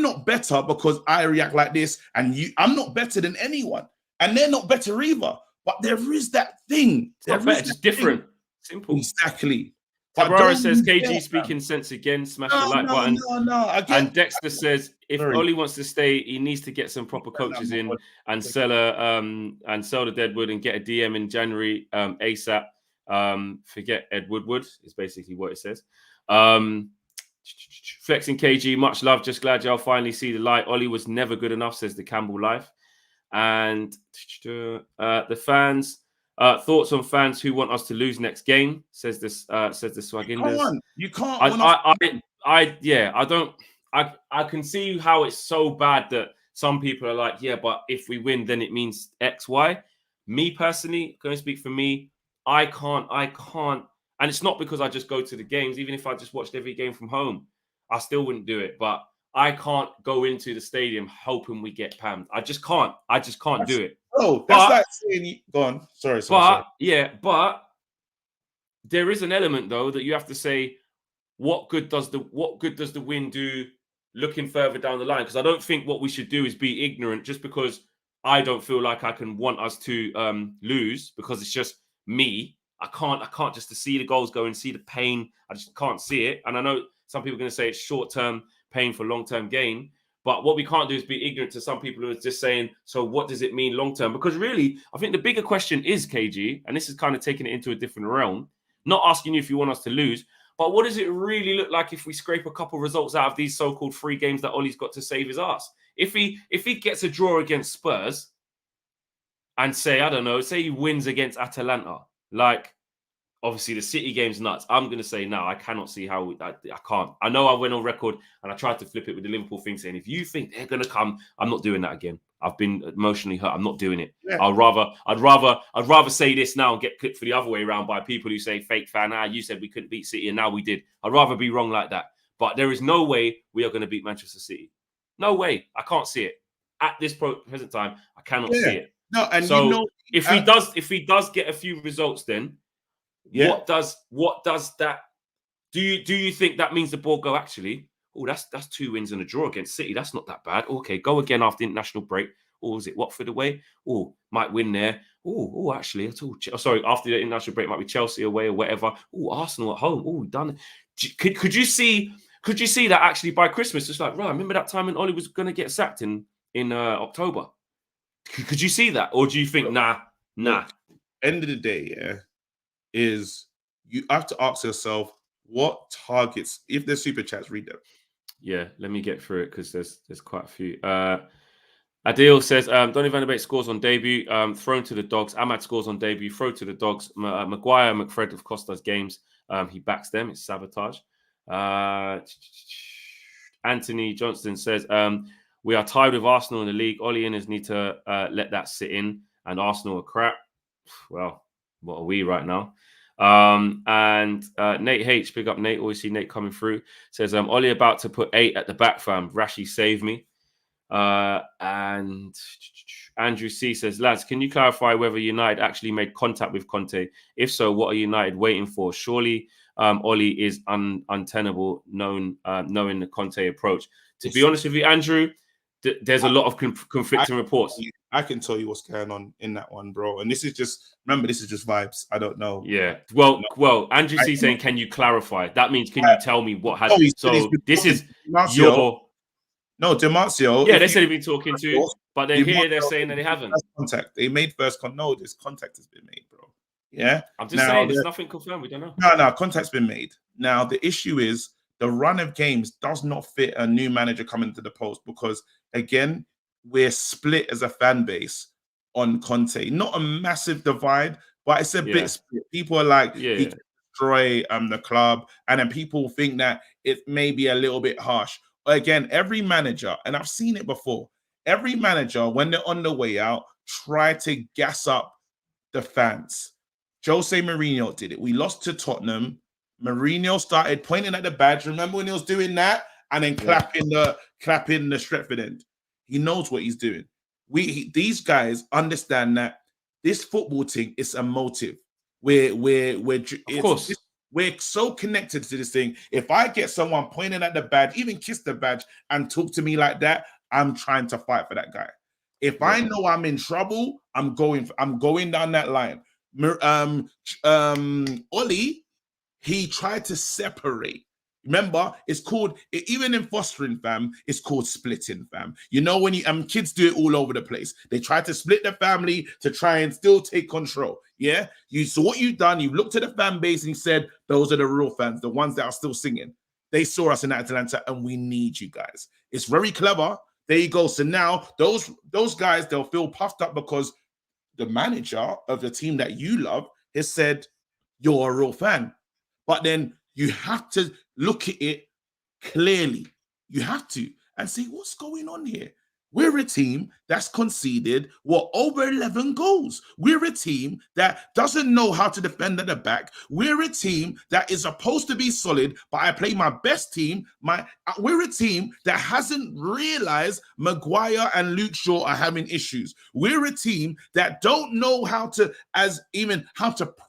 not better because I react like this, and I'm not better than anyone, and they're not better either. But there is that thing. It's different. Simple. Exactly. Tabrara says, KG speaking sense again. Smash the like button. And Dexter says, if Ole wants to stay, he needs to get some proper coaches in and sell the Deadwood and get a DM in January ASAP. Forget Ed Woodward is basically what it says. Flexing KG, much love. Just glad y'all finally see the light. Ole was never good enough, says the Campbell Life. And the fans Thoughts on fans who want us to lose next game? Says this Swaginders. Come on, you can't. I can see how it's so bad that some people are like, yeah, but if we win, then it means X, Y. Me personally, going to speak for me, I can't. And it's not because I just go to the games. Even if I just watched every game from home, I still wouldn't do it. But I can't go into the stadium hoping we get pammed. I just can't do it. Oh, that's like saying, go on. Sorry. But there is an element though that you have to say, what good does the win do looking further down the line? Because I don't think what we should do is be ignorant just because I don't feel like I can want us to lose because it's just me. I can't just to see the goals go and see the pain. I just can't see it. And I know some people are going to say it's short-term pain for long-term gain. But what we can't do is be ignorant to some people who are just saying, so what does it mean long-term? Because really, I think the bigger question is, KG, and this is kind of taking it into a different realm, not asking you if you want us to lose, but what does it really look like if we scrape a couple results out of these so-called 3 games that Ole's got to save his ass? If he gets a draw against Spurs and say he wins against Atalanta, like, obviously the City game's nuts. I'm going to say no, I cannot see how I can't. I know I went on record and I tried to flip it with the Liverpool thing saying, if you think they're going to come, I'm not doing that again. I've been emotionally hurt. I'm not doing it. Yeah. I'd rather say this now and get clipped for the other way around by people who say fake fan. You said we couldn't beat City and now we did. I'd rather be wrong like that. But there is no way we are going to beat Manchester City. No way. I can't see it. At this present time, I cannot see it. No, and so if he does get a few results, then what does that? Do you think that means the ball go actually? Oh, that's 2 wins and a draw against City. That's not that bad. Okay, go again after international break. Or is it Watford away? Oh, might win there. Oh, actually, after the international break, might be Chelsea away or whatever. Oh, Arsenal at home. Oh, done. Could you see that actually by Christmas? It's like, right, remember that time when Ole was going to get sacked in October? Could you see that, or do you think nah? End of the day, is you have to ask yourself what targets. If there's super chats, read them. Yeah, let me get through it because there's quite a few. Adil says, Donny van de Beek scores on debut, thrown to the dogs. Ahmad scores on debut, throw to the dogs. Maguire, McFred have cost us games. He backs them. It's sabotage. Anthony Johnston says, we are tied with Arsenal in the league. Ole Inners need to let that sit in, and Arsenal are crap. Well, what are we right now? And Nate H, big up Nate. Always see Nate coming through. Says, Ole about to put 8 at the back, fam. Rashi, save me. And Andrew C says, lads, can you clarify whether United actually made contact with Conte? If so, what are United waiting for? Surely Ole is untenable, knowing the Conte approach. To be honest with you, Andrew, there's a lot of conflicting reports. I can tell you what's going on in that one, bro. And this is just vibes. I don't know. Yeah. Well, Andrew C saying, can you clarify? That means, can you tell me what has... So this is your... No, Demarcio. Yeah, they said he'd been talking to, but then here they're saying that they haven't. Contact. They made first contact. No, this contact has been made, bro. Yeah. I'm just saying there's nothing confirmed. We don't know. No, contact's been made. Now, the issue is the run of games does not fit a new manager coming to the post because, again, we're split as a fan base on Conte. Not a massive divide, but it's a bit split. People are like, he can destroy the club. And then people think that it may be a little bit harsh. Again, every manager, and I've seen it before, every manager, when they're on the way out, try to gas up the fans. Jose Mourinho did it. We lost to Tottenham. Mourinho started pointing at the badge. Remember when he was doing that? And then clapping the Stretford end. He knows what he's doing. These guys understand that this football thing is a motive. We're so connected to this thing. If I get someone pointing at the badge, even kiss the badge and talk to me like that, I'm trying to fight for that guy. If I know I'm in trouble, I'm going down that line. Ole, he tried to separate. Remember, it's called, even in fostering, fam, it's called splitting, fam. You know, when kids do it all over the place. They try to split the family to try and still take control. Yeah? So what you've done, you've looked at the fan base and you said, those are the real fans, the ones that are still singing. They saw us in Atlanta and we need you guys. It's very clever. There you go. So now those guys, they'll feel puffed up because the manager of the team that you love has said you're a real fan. But then you have to look at it clearly. You have to and see what's going on here. We're a team that's conceded, over 11 goals. We're a team that doesn't know how to defend at the back. We're a team that is supposed to be solid, but I play my best team. We're a team that hasn't realized Maguire and Luke Shaw are having issues. We're a team that don't know how to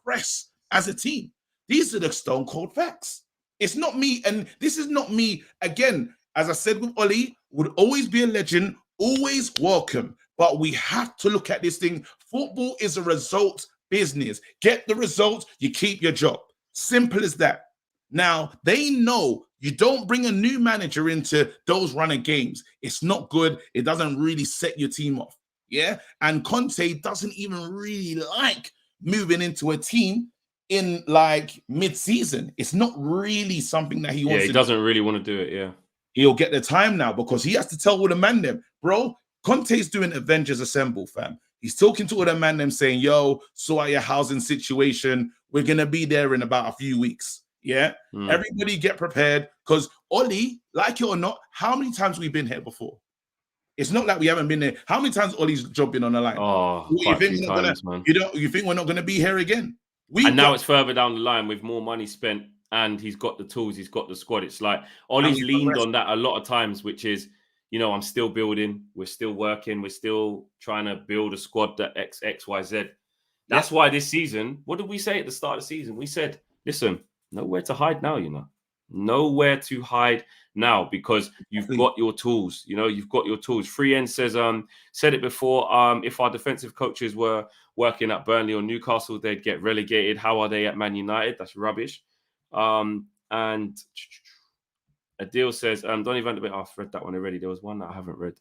press as a team. These are the stone cold facts. It's not me, and this is not me. Again, as I said with Ole, would always be a legend, always welcome. But we have to look at this thing. Football is a results business. Get the results, you keep your job. Simple as that. Now, they know you don't bring a new manager into those running games. It's not good. It doesn't really set your team off. Yeah. And Conte doesn't even really like moving into a team in like mid-season. It's not really something that he wants to do. He doesn't really want to do it, yeah. He'll get the time now because he has to tell all the man them, bro, Conte's doing Avengers Assemble, fam. He's talking to all the man them saying, yo, sort out your housing situation. We're going to be there in about a few weeks. Yeah? Everybody get prepared because Ole, like it or not, how many times we've been here before? It's not like we haven't been there. How many times Ole's jumping on the line? Oh, you think we're not going to be here again? Now it's further down the line with more money spent and he's got the tools, he's got the squad. It's like Ole's leaned on that a lot of times, which is, I'm still building, we're still working, we're still trying to build a squad that XYZ. That's why this season, what did we say at the start of the season? We said, listen, nowhere to hide now, nowhere to hide now because you've got your tools, you've got your tools. Free End says, said it before, if our defensive coaches were working at Burnley or Newcastle, they'd get relegated. How are they at Man United? That's rubbish. And Adil says, don't even, I've read that one already. There was one that I haven't read.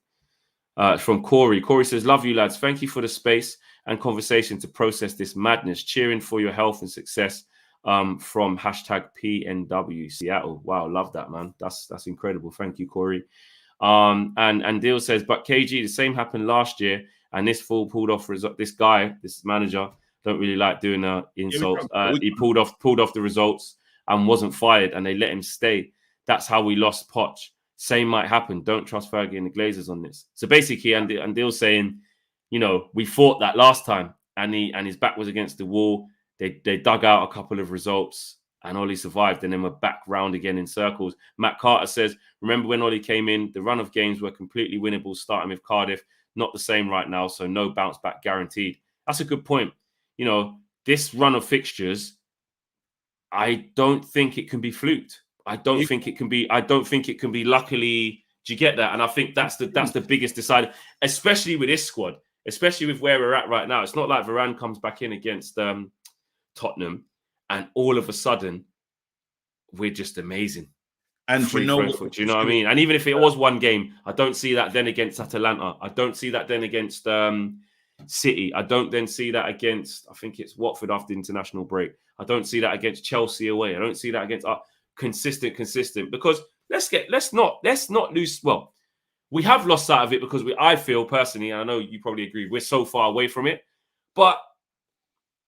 It's from Corey. Corey says, love you lads. Thank you for the space and conversation to process this madness. Cheering for your health and success. From #PNW Seattle. Wow, love that, man. That's incredible. Thank you, Corey. And Deal says, but KG, the same happened last year, and this fool pulled off this guy, this manager, don't really like doing insults. He pulled off the results and wasn't fired, and they let him stay. That's how we lost Poch. Same might happen. Don't trust Fergie and the Glazers on this. So basically, and Deal's saying, we fought that last time, and his back was against the wall. They dug out a couple of results and Ole survived and then we're back round again in circles. Matt Carter says, remember when Ole came in, the run of games were completely winnable, starting with Cardiff. Not the same right now, so no bounce back guaranteed. That's a good point. This run of fixtures, I don't think it can be fluked. I don't think it can be luckily. Do you get that? And I think that's the biggest decider, especially with this squad, especially with where we're at right now. It's not like Varane comes back in against Tottenham, and all of a sudden we're just amazing. And do you know what I mean? And even if it was one game, I don't see that then against Atalanta. I don't see that then against City. I don't then see that against, I think it's Watford after the international break. I don't see that against Chelsea away. I don't see that against consistent. Because let's not lose. Well, we have lost sight of it because I feel personally, and I know you probably agree, we're so far away from it, but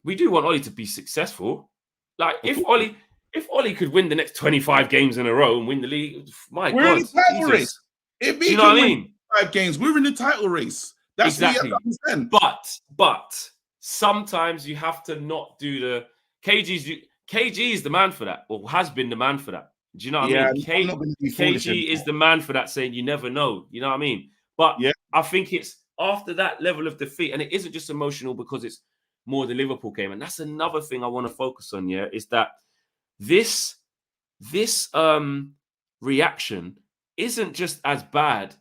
we do want Ole to be successful. Like if Ole could win the next 25 games in a row and win the league, we're in the title race. If he can win 5 games, we're in the title race. That's exactly. What you have to understand. But sometimes you have to not do the KG is the man for that, or has been the man for that. Do you know what I mean? KG is the man for that, saying you never know. You know what I mean? But I think it's after that level of defeat, and it isn't just emotional because it's more the Liverpool game. And that's another thing I want to focus on, is that this reaction isn't just bad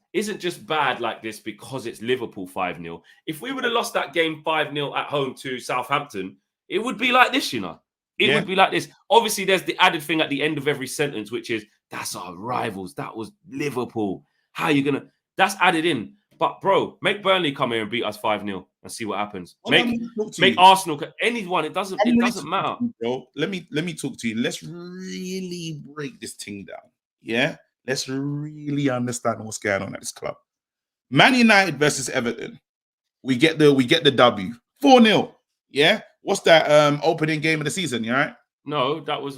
like this because it's Liverpool 5-0. If we would have lost that game 5-0 at home to Southampton, it would be like this, It would be like this. Obviously, there's the added thing at the end of every sentence, which is, that's our rivals. That was Liverpool. How are you going to... That's added in. But, bro, make Burnley come here and beat us 5-0 and see what happens. Make Arsenal... Anyone. It doesn't matter. Bro, let me talk to you. Let's really break this thing down. Yeah? Let's really understand what's going on at this club. Man United versus Everton. We get the W. 4-0. Yeah. What's that opening game of the season? You all right? No, that was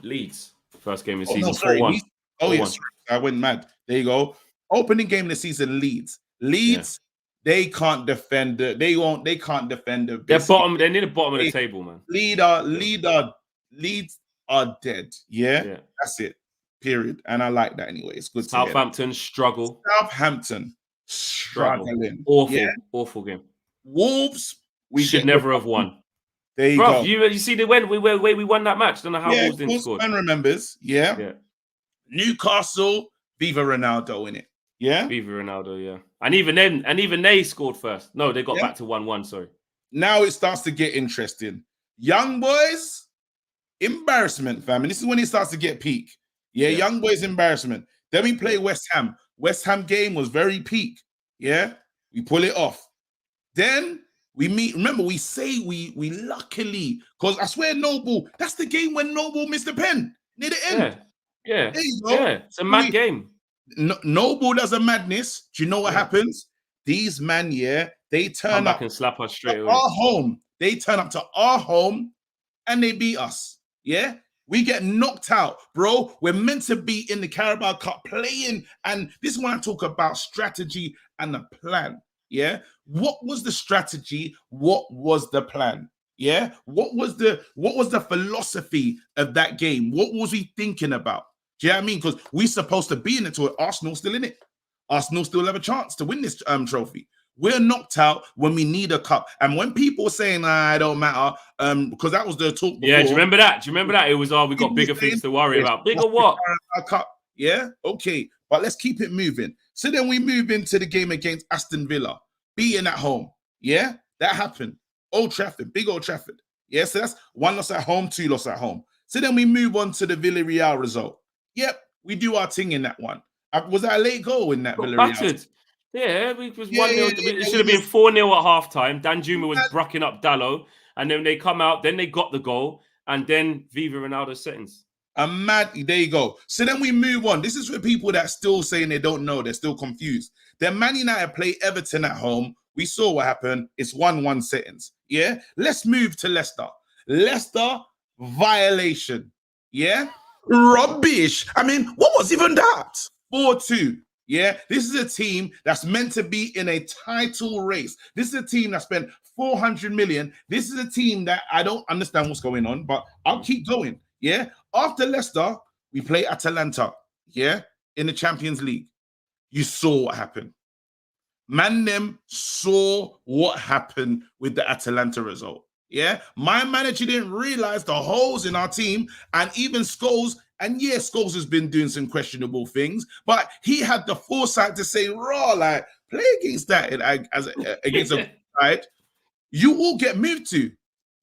Leeds. First game of the Oh, season. no, sorry. 4-1. Oh, 4-1. yes. I went mad. There you go. Opening game of the season, Leeds. Leeds, they can't defend it. They can't defend the They're biscuit. They're near the bottom of the table, man. Leeds are dead. Yeah. That's it. Period. And I like that anyway. It's good. Southampton struggle. Southampton struggling. Awful game. Wolves, we should never have won. There you go. You see the way we won that match. Don't know how Wolves didn't score. Man remembers. Yeah. Newcastle, Viva Ronaldo in it. Yeah. Viva Ronaldo, yeah. And even they scored first. No, they got back to 1-1, sorry. Now it starts to get interesting. Young boys, embarrassment, fam. And this is when it starts to get peak. Yeah, Young boys, embarrassment. Then we play West Ham. West Ham game was very peak. Yeah. We pull it off. Then we meet. Remember, we say we luckily, because I swear Noble, that's the game when Noble missed the pen near the end. Yeah. There you go. Yeah. It's a mad game. Noble does a madness. Do you know what happens? These men, they turn back and slap us straight away. Our home. They turn up to our home and they beat us. Yeah. We get knocked out, bro. We're meant to be in the Carabao Cup playing. And this is when I talk about strategy and the plan. Yeah. What was the strategy? What was the plan? Yeah. What was the philosophy of that game? What was we thinking about? Do you know what I mean? Because we're supposed to be in it to Arsenal still in it. Arsenal still have a chance to win this trophy. We're knocked out when we need a cup. And when people are saying, it don't matter, because that was the talk before. Yeah, do you remember that? It was, we got bigger things to worry about. Bigger what? Cup. Yeah? Okay. But let's keep it moving. So then we move into the game against Aston Villa, being at home. Yeah? That happened. Old Trafford, big Old Trafford. Yeah? So that's 1 loss at home, 2 loss at home. So then we move on to the Villarreal result. Yep, we do our thing in that one. Was that a late goal in that Villarreal? Battered. Yeah, it was 1-0. It should have been 4-0 at halftime. Dan Juma was brucking up Dallo, and then they come out, then they got the goal, and then Viva Ronaldo settings. There you go. So then we move on. This is for people that still saying they don't know, they're still confused. Then Man United play Everton at home. We saw what happened. It's 1-1 settings. Yeah. Let's move to Leicester. Leicester violation. Yeah. Rubbish. I mean, what was even that? 4-2. Yeah, this is a team that's meant to be in a title race. This is a team that spent 400 million. This is a team that I don't understand what's going on, but I'll keep going. Yeah, after Leicester, we play Atalanta. Yeah, in the Champions League. You saw what happened. Man, them saw what happened with the Atalanta result. Yeah, my manager didn't realize the holes in our team, and even Scholes. And yes, Scholes has been doing some questionable things, but he had the foresight to say, like, play against that against a side. You will get moved to.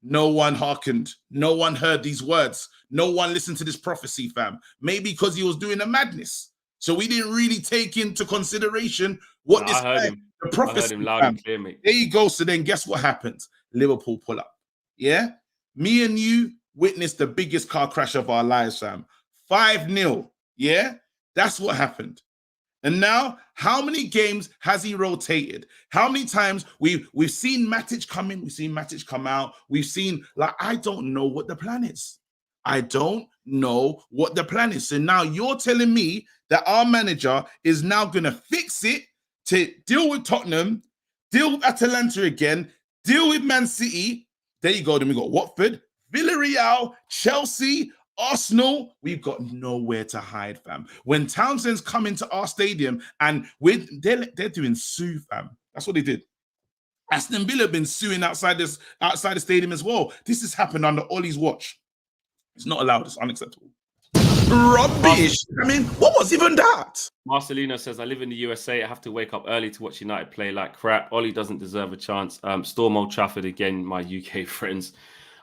No one hearkened. No one heard these words. No one listened to this prophecy, fam. Maybe because he was doing a madness. So we didn't really take into consideration what the prophecy. I heard him loud and clear, mate. There you go. So then guess what happens? Liverpool pull up. Yeah? Me and you witnessed the biggest car crash of our lives, fam. 5-0. Yeah? That's what happened. And now, how many games has he rotated? How many times we've seen Matic come in, we've seen Matic come out, we've seen, I don't know what the plan is. I don't know what the plan is. So now you're telling me that our manager is now going to fix it to deal with Tottenham, deal with Atalanta again, deal with Man City. There you go. Then we got Watford, Villarreal, Chelsea, Arsenal. We've got nowhere to hide, fam. When Townsend's come into our stadium and they're doing sue, fam. That's what they did. Aston Villa have been suing outside the stadium as well. This has happened under Ollie's watch. It's not allowed. It's unacceptable. Rubbish. I mean, what was even that? Marcelino says, I live in the USA. I have to wake up early to watch United play like crap. Ollie doesn't deserve a chance. Storm Old Trafford again, my UK friends.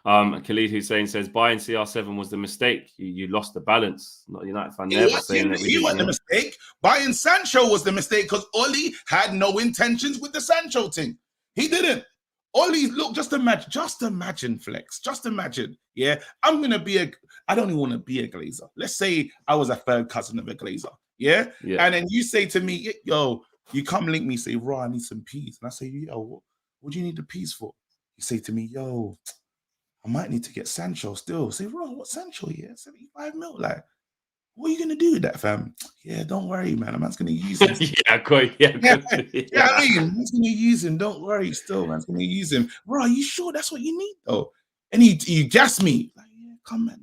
Khalid Hussein says, buying CR7 was the mistake. You lost the balance. Not a United fan there, but saying that he wasn't the mistake. Buying Sancho was the mistake because Ollie had no intentions with the Sancho thing. He didn't. Ollie, look, just imagine, Flex. Just imagine. Yeah, I don't even want to be a Glazer. Let's say I was a third cousin of a Glazer. Yeah. And then you say to me, yo, you come link me, say, Raw, I need some peas. And I say, yo, what do you need the piece for? You say to me, yo, I might need to get Sancho still. Say, bro, what Sancho? Yeah, 75 mil. Like, what are you gonna do with that, fam? Yeah, don't worry, man. A man's gonna use him. Yeah, I mean, man's gonna use him. Don't worry, still, man's gonna use him. Bro, are you sure that's what you need, though? And you gas me. Like, yeah, come man,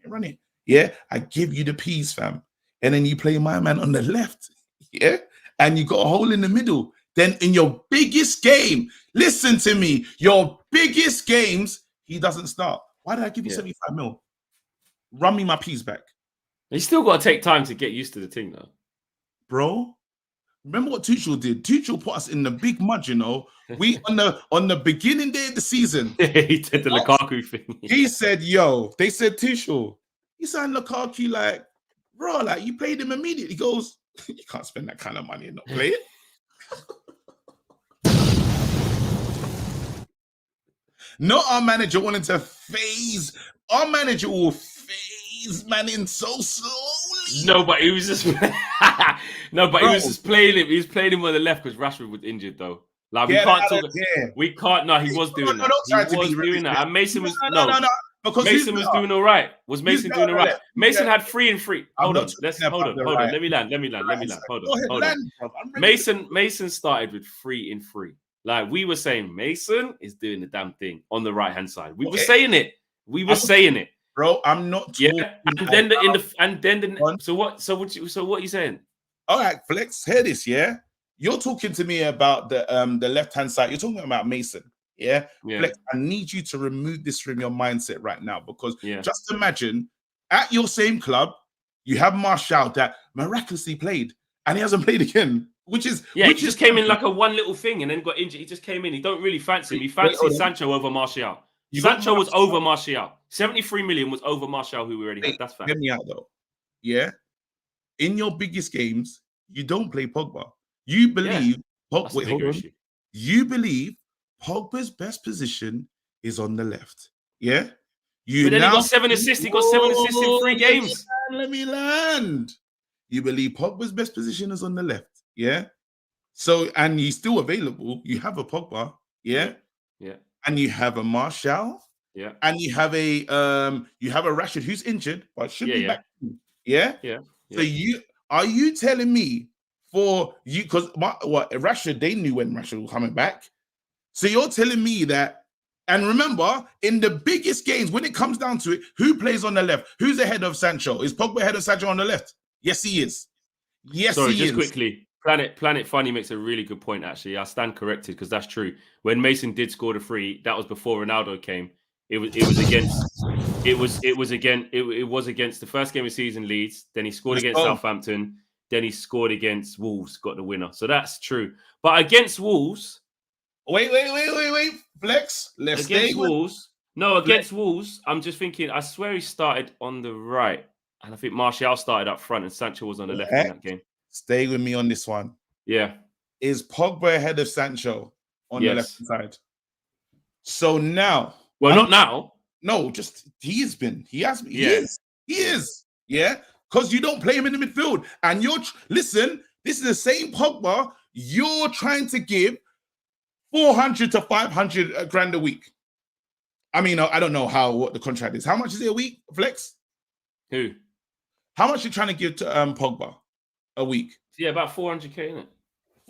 run it. Yeah, I give you the piece, fam. And then you play my man on the left. Yeah, and you got a hole in the middle. Then in your biggest game, listen to me, your biggest games, he doesn't start. Why did I give you 75 mil? Run me my piece back. You still got to take time to get used to the thing, though. Bro, remember what Tuchel did? Tuchel put us in the big mud, you know. We on the beginning day of the season. He did the Lukaku thing. He said, yo, they said, Tuchel, he signed Lukaku like, bro, like you played him immediately. He goes, you can't spend that kind of money and not play it. Not our manager wanting to phase. Our manager will phase man in so slowly. No, but he was just he was just playing him. He was playing him on the left because Rashford was injured, though. Like we can't talk. We can't. No, he was doing that. He was doing that. And Mason was no. Because Mason was doing all right. Was Mason doing all right? Mason had 3 and 3. Hold on. Hold on. Let me land. Hold on. Mason started with 3 and 3. Like we were saying, Mason is doing the damn thing on the right hand side. We were saying it. Bro, I'm not talking. Yeah, so what are you saying? All right, Flex, hear this, yeah? You're talking to me about the left-hand side. You're talking about Mason, yeah? Flex, I need you to remove this from your mindset right now because just imagine at your same club, you have Martial that miraculously played and he hasn't played again. He just came in like a one little thing and then got injured. He just came in. He don't really fancy him. He fancies Sancho over Martial. Sancho was over Martial. 73 million was over Martial, who we already had. That's fact. Get me out though. Yeah. In your biggest games, you don't play Pogba. You believe You believe Pogba's best position is on the left. Yeah. But then he got 7 assists. He got 7 assists in 3 games. Let me land. You believe Pogba's best position is on the left. Yeah. So, and he's still available. You have a Pogba. Yeah. Yeah. And you have a Martial. Yeah. And you have a Rashford who's injured, but should be back. Yeah. Yeah. So are you telling me for you because Rashford, they knew when Rashford was coming back. So you're telling me that, and remember, in the biggest games, when it comes down to it, who plays on the left? Who's ahead of Sancho? Is Pogba ahead of Sancho on the left? Yes, he is. Yes, Sorry, he just is. Quickly. Planet Funny makes a really good point, actually. I stand corrected because that's true. When Mason did score the 3, that was before Ronaldo came. It was against the first game of season Leeds. Then he scored against Southampton. Then he scored against Wolves, got the winner. So that's true. But against Wolves, wait, Flex. Against Wolves, I'm just thinking. I swear he started on the right, and I think Martial started up front, and Sancho was on the left in that game. Stay with me on this one. Yeah. Is Pogba ahead of Sancho on the left side? So now. Well, not now. No, just he has been. He has been. He is. Yeah. Because you don't play him in the midfield. And listen, this is the same Pogba you're trying to give 400 to 500 grand a week. I mean, I don't know what the contract is. How much is it a week, Flex? Who? How much you trying to give to Pogba a week? Yeah, about 400k, isn't it?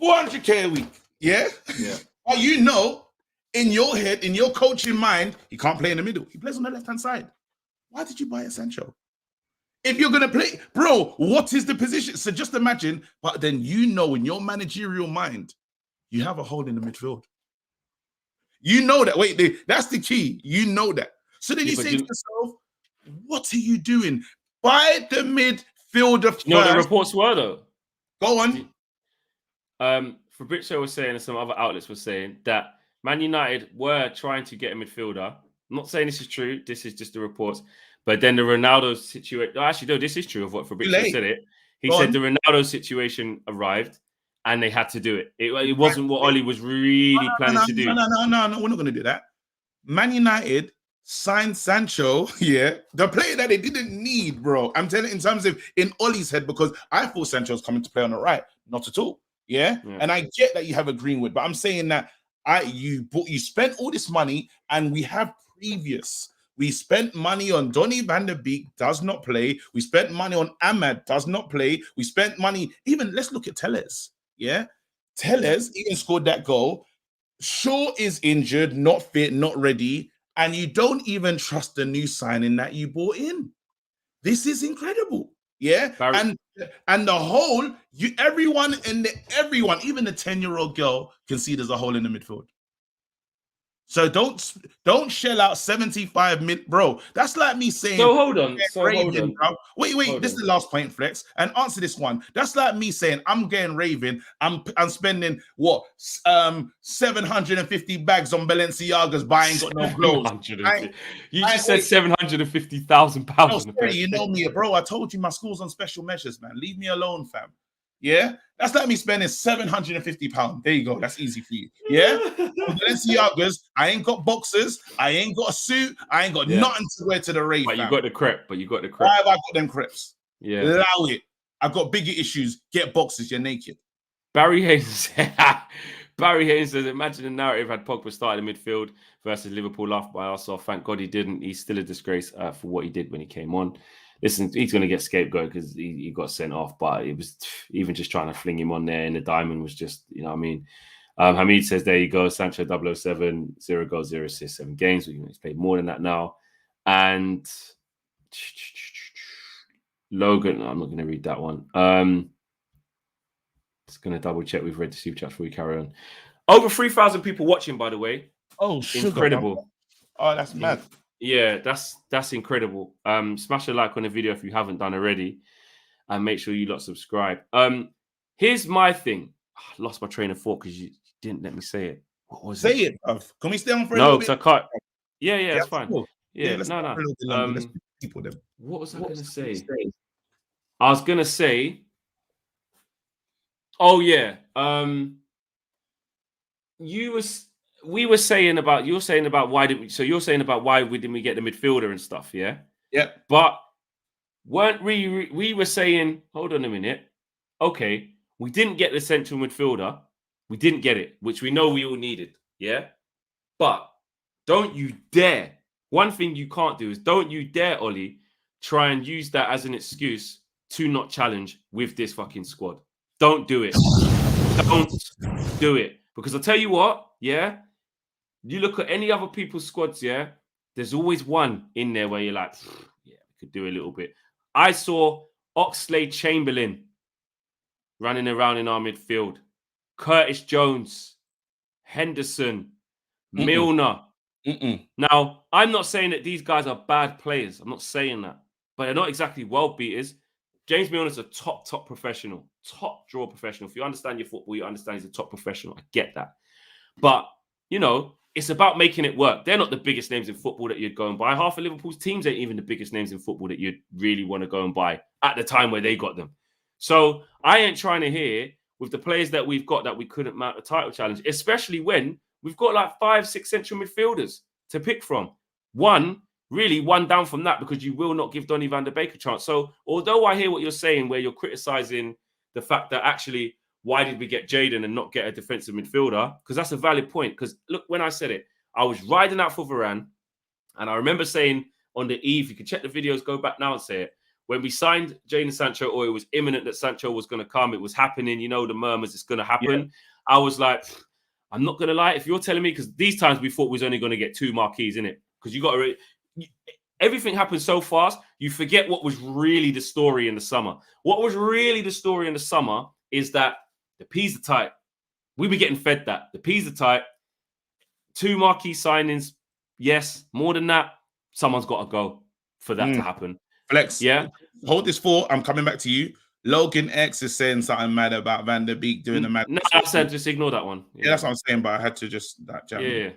400k a week. Yeah? Yeah. But you know, in your head, in your coaching mind, he can't play in the middle. He plays on the left-hand side. Why did you buy a Sancho? If you're going to play, bro, what is the position? So just imagine, but then you know in your managerial mind, you have a hole in the midfield. You know that. Wait, that's the key. You know that. So then you say to yourself, what are you doing? Buy the midfielder first. You know what the reports were, though? Go on. Fabrizio was saying, and some other outlets were saying, that Man United were trying to get a midfielder. I'm not saying this is true. This is just the reports. But then the Ronaldo situation... Actually, no, this is true of what Fabrizio said it. He said the Ronaldo situation arrived and they had to do it. It wasn't what Ole was really planning to do. No, we're not going to do that. Man United signed Sancho, the player that they didn't need, bro. I'm telling you, in terms of in Ole's head, because I thought Sancho was coming to play on the right. Not at all, yeah? And I get that you have a Greenwood, but I'm saying that you spent all this money, and we have previous. We spent money on Donny van der Beek, does not play. We spent money on Ahmad, does not play. We spent money, even let's look at Tellez. Yeah. Tellez even scored that goal. Shaw is injured, not fit, not ready, and you don't even trust the new signing that you bought in. This is incredible. Yeah. Barry. And the whole, everyone, even the 10-year-old girl can see there's a hole in the midfield. So don't shell out 75 mil, bro. That's like me saying. So hold on. Bro. Wait. This is the last point, Flex, and answer this one. That's like me saying I'm getting raving. I'm spending what 750 bags on Balenciagas, buying got no clothes. You just said £750,000. You know me, bro. I told you my school's on special measures, man. Leave me alone, fam. Yeah, that's like me spending £750. There you go. That's easy for you. Yeah, Balenciagas. I ain't got boxers. I ain't got a suit. I ain't got nothing to wear to the rave. But you got the crepe. Why have I got them crepes? Yeah, allow it. I've got bigger issues. Get boxers. You're naked. Barry Haynes. Says, imagine the narrative had Pogba started in midfield versus Liverpool laughed by Arsenal. Thank God he didn't. He's still a disgrace for what he did when he came on. Listen, he's going to get scapegoat because he got sent off, but it was even just trying to fling him on there in the diamond was just, you know what I mean? Hamid says, there you go, Sancho 007, 0 goals, 0 assists, 7 games. He's played more than that now. And Logan, I'm not going to read that one. Just going to double check we've read the super chat before we carry on. Over 3,000 people watching, by the way. Oh, incredible. Oh, that's mad. Yeah, that's incredible. Smash a like on the video if you haven't done already, and make sure you lot subscribe. Here's my thing. I lost my train of thought because you didn't let me say it. What was it? Say it, bruv. Can we stay on for a little bit? No, because I can't. Yeah, it's fine. Cool. Yeah, no. What was I going to say? I was going to say. Oh yeah. We were saying about you're saying about why didn't we get the midfielder and stuff, yeah? Yeah. But weren't we were saying, hold on a minute. Okay, we didn't get the central midfielder. We didn't get it, which we know we all needed, yeah? But don't you dare. One thing you can't do is don't you dare, Ollie, try and use that as an excuse to not challenge with this fucking squad. Don't do it. Don't do it. Because I'll tell you what, yeah? You look at any other people's squads, yeah? There's always one in there where you're like, yeah, we could do a little bit. I saw Oxlade-Chamberlain running around in our midfield. Curtis Jones, Henderson, Milner. Now, I'm not saying that these guys are bad players. I'm not saying that. But they're not exactly world beaters. James Milner's a top professional. Top draw professional. If you understand your football, you understand he's a top professional. I get that. But, you know, it's about making it work. They're not the biggest names in football that you'd go and buy. Half of Liverpool's teams ain't even the biggest names in football that you'd really want to go and buy at the time where they got them. So I ain't trying to hear with the players that we've got that we couldn't mount a title challenge, especially when we've got like 5-6 central midfielders to pick from. One down from that because you will not give Donny van der Beek a chance. So although I hear what you're saying where you're criticising the fact that actually why did we get Jadon and not get a defensive midfielder? Because that's a valid point. Because look, when I said it, I was riding out for Varane. And I remember saying on the eve, you can check the videos, go back now and say it. When we signed Jadon Sancho, or it was imminent that Sancho was going to come, it was happening, you know, the murmurs, it's going to happen. Yeah. I was like, I'm not going to lie. If you're telling me, because these times we thought we was only going to get 2 marquees in it. Because you got to, everything happened so fast, you forget what was really the story in the summer. What was really the story in the summer is that the peas are tight. We were getting fed that. The peas are tight. 2 marquee signings. Yes. More than that, someone's got to go for that to happen. Flex. Yeah. Hold this thought. I'm coming back to you. Logan X is saying something mad about Van der Beek doing the mad. No, I said just ignore that one. Yeah, that's what I'm saying, but I had to just that jam. Yeah.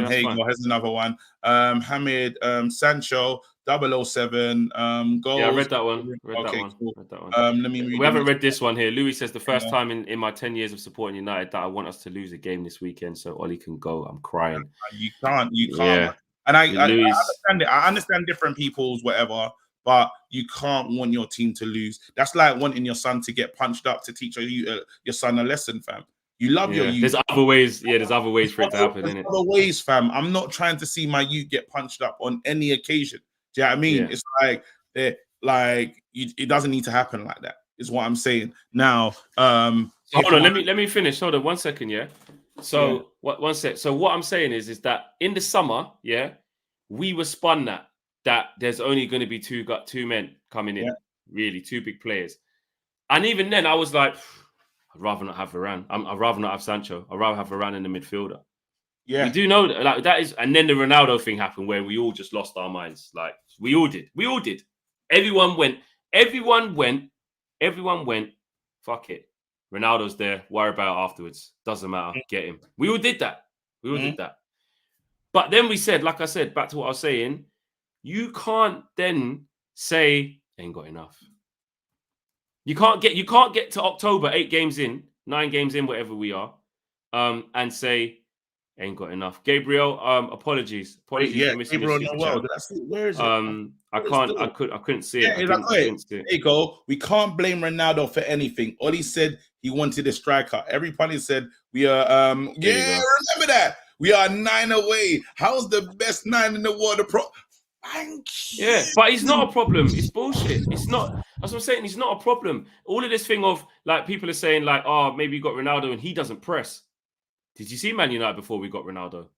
Hey, here's another one. Hamid, Sancho, 007. Goals. Yeah, I read that one. Cool. Read that one. Let me read. We haven't read this one here. Louis says the first time in my 10 years of supporting United that I want us to lose a game this weekend, so Ollie can go. I'm crying. You can't. Yeah. And I understand it. I understand different people's whatever, but you can't want your team to lose. That's like wanting your son to get punched up to teach your son a lesson, fam. You love your youth. There's other ways. Yeah, there's other ways for it to happen, There's innit? other ways, fam. I'm not trying to see my youth get punched up on any occasion. Do you know what I mean? Yeah. It's it doesn't need to happen like that. Is what I'm saying. Now, hold on, let me finish. Hold on 1 second, yeah. So one sec. So what I'm saying is that in the summer, yeah, we were spun that there's only going to be two men coming in, really, two big players. And even then, I was like, I'd rather not have Varane. I'd rather not have Sancho. I'd rather have Varane in the midfielder. Yeah, we do know that. Like that is, and then the Ronaldo thing happened where we all just lost our minds. Like we all did. Everyone went. Fuck it. Ronaldo's there. Worry about it afterwards. Doesn't matter. Get him. We all did that. But then we said, like I said, back to what I was saying, you can't then say ain't got enough. You can't get to October, 8 games in, 9 games in, whatever we are, and say ain't got enough. Gabriel, apologies. Yeah, Gabriel, where is it? I couldn't see it. There you go. We can't blame Ronaldo for anything. Ole said he wanted a striker. Everybody said we are. Remember that we are 9 away. How's the best 9 in the world? Yeah, but he's not a problem. It's bullshit. It's not. That's what I'm saying. He's not a problem. All of this thing of like people are saying like, oh, maybe you got Ronaldo and he doesn't press. Did you see Man United before we got Ronaldo?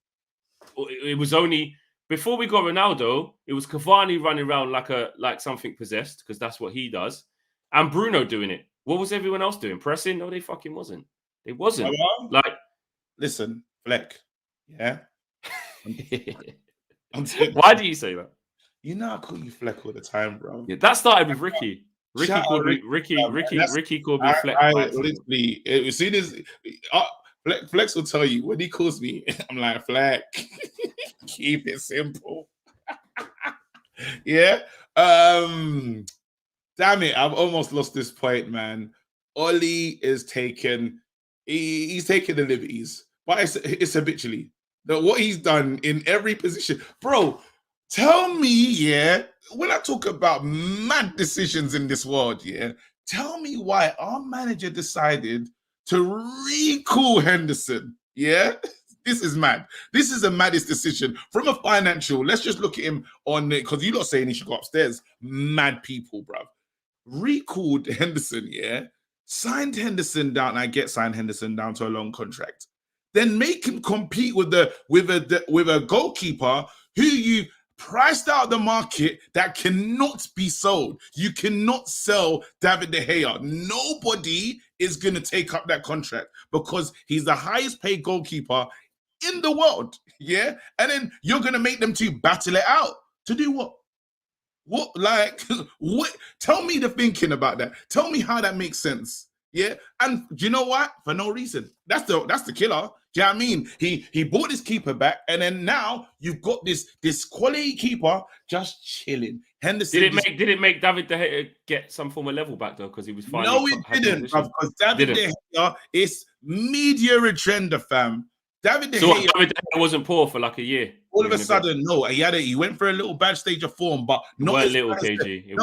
It was only before we got Ronaldo. It was Cavani running around like something possessed because that's what he does, and Bruno doing it. What was everyone else doing? Pressing? No, they fucking wasn't. They wasn't. Like, listen, Fleck. Yeah. Why do you say that? You know I call you Fleck all the time, bro. Yeah, that started with Ricky. Ricky called me Fleck. Literally, as soon as Flex will tell you when he calls me, I'm like, Fleck. Keep it simple. Yeah. Damn it, I've almost lost this point, man. Ole is he's taking the liberties, but it's habitually. What he's done in every position. Bro, tell me, yeah, when I talk about mad decisions in this world, yeah, tell me why our manager decided to recall Henderson, yeah? This is mad. This is the maddest decision. From a financial, let's just look at him on it, because you're not saying he should go upstairs. Mad people, bruv. Recalled Henderson, yeah? Signed Henderson down, I get signed Henderson down to a long contract. Then make him compete with a goalkeeper who you priced out the market that cannot be sold. You cannot sell David De Gea. Nobody is going to take up that contract because he's the highest paid goalkeeper in the world. Yeah. And then you're going to make them two battle it out. To do what? What? Like, what? Tell me the thinking about that. Tell me how that makes sense. Yeah. And do you know what? For no reason. That's the killer. Do you know what I mean? He bought his keeper back, and then now you've got this quality keeper just chilling. Henderson did it make David De Gea get some form of level back though? Because he was fine. No, it didn't, because David De Gea is media agenda, fam. David De Gea wasn't poor for like a year. All of a sudden, no, he went for a little bad stage of form, but not as little KG.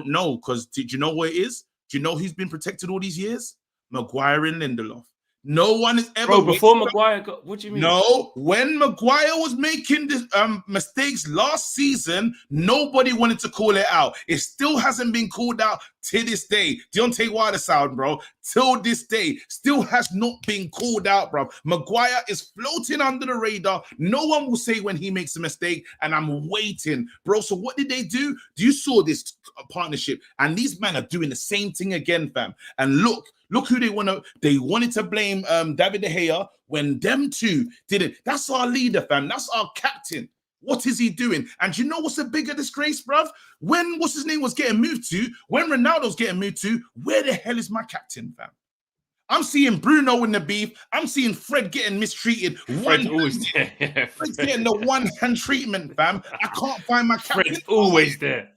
No, because did you know what it is? Do you know who's been protected all these years? Maguire and Lindelof. No one is ever. Bro, before Maguire got, what do you mean? No, when Maguire was making the mistakes last season, nobody wanted to call it out. It still hasn't been called out to this day. Deontay Wilder sound, bro. Till this day, still has not been called out, bro. Maguire is floating under the radar. No one will say when he makes a mistake, and I'm waiting, bro. So what did they do? You saw this partnership, and these men are doing the same thing again, fam. And look who they wanted to blame David De Gea when them two didn't. That's our leader, fam. That's our captain. What is he doing? And you know what's a bigger disgrace, bruv? When what's his name was getting moved to, when Ronaldo's getting moved to, where the hell is my captain, fam? I'm seeing Bruno in the beef. I'm seeing Fred getting mistreated. Fred's always there. Yeah, Fred's getting the one-hand treatment, fam. I can't find my captain. Fred's always there.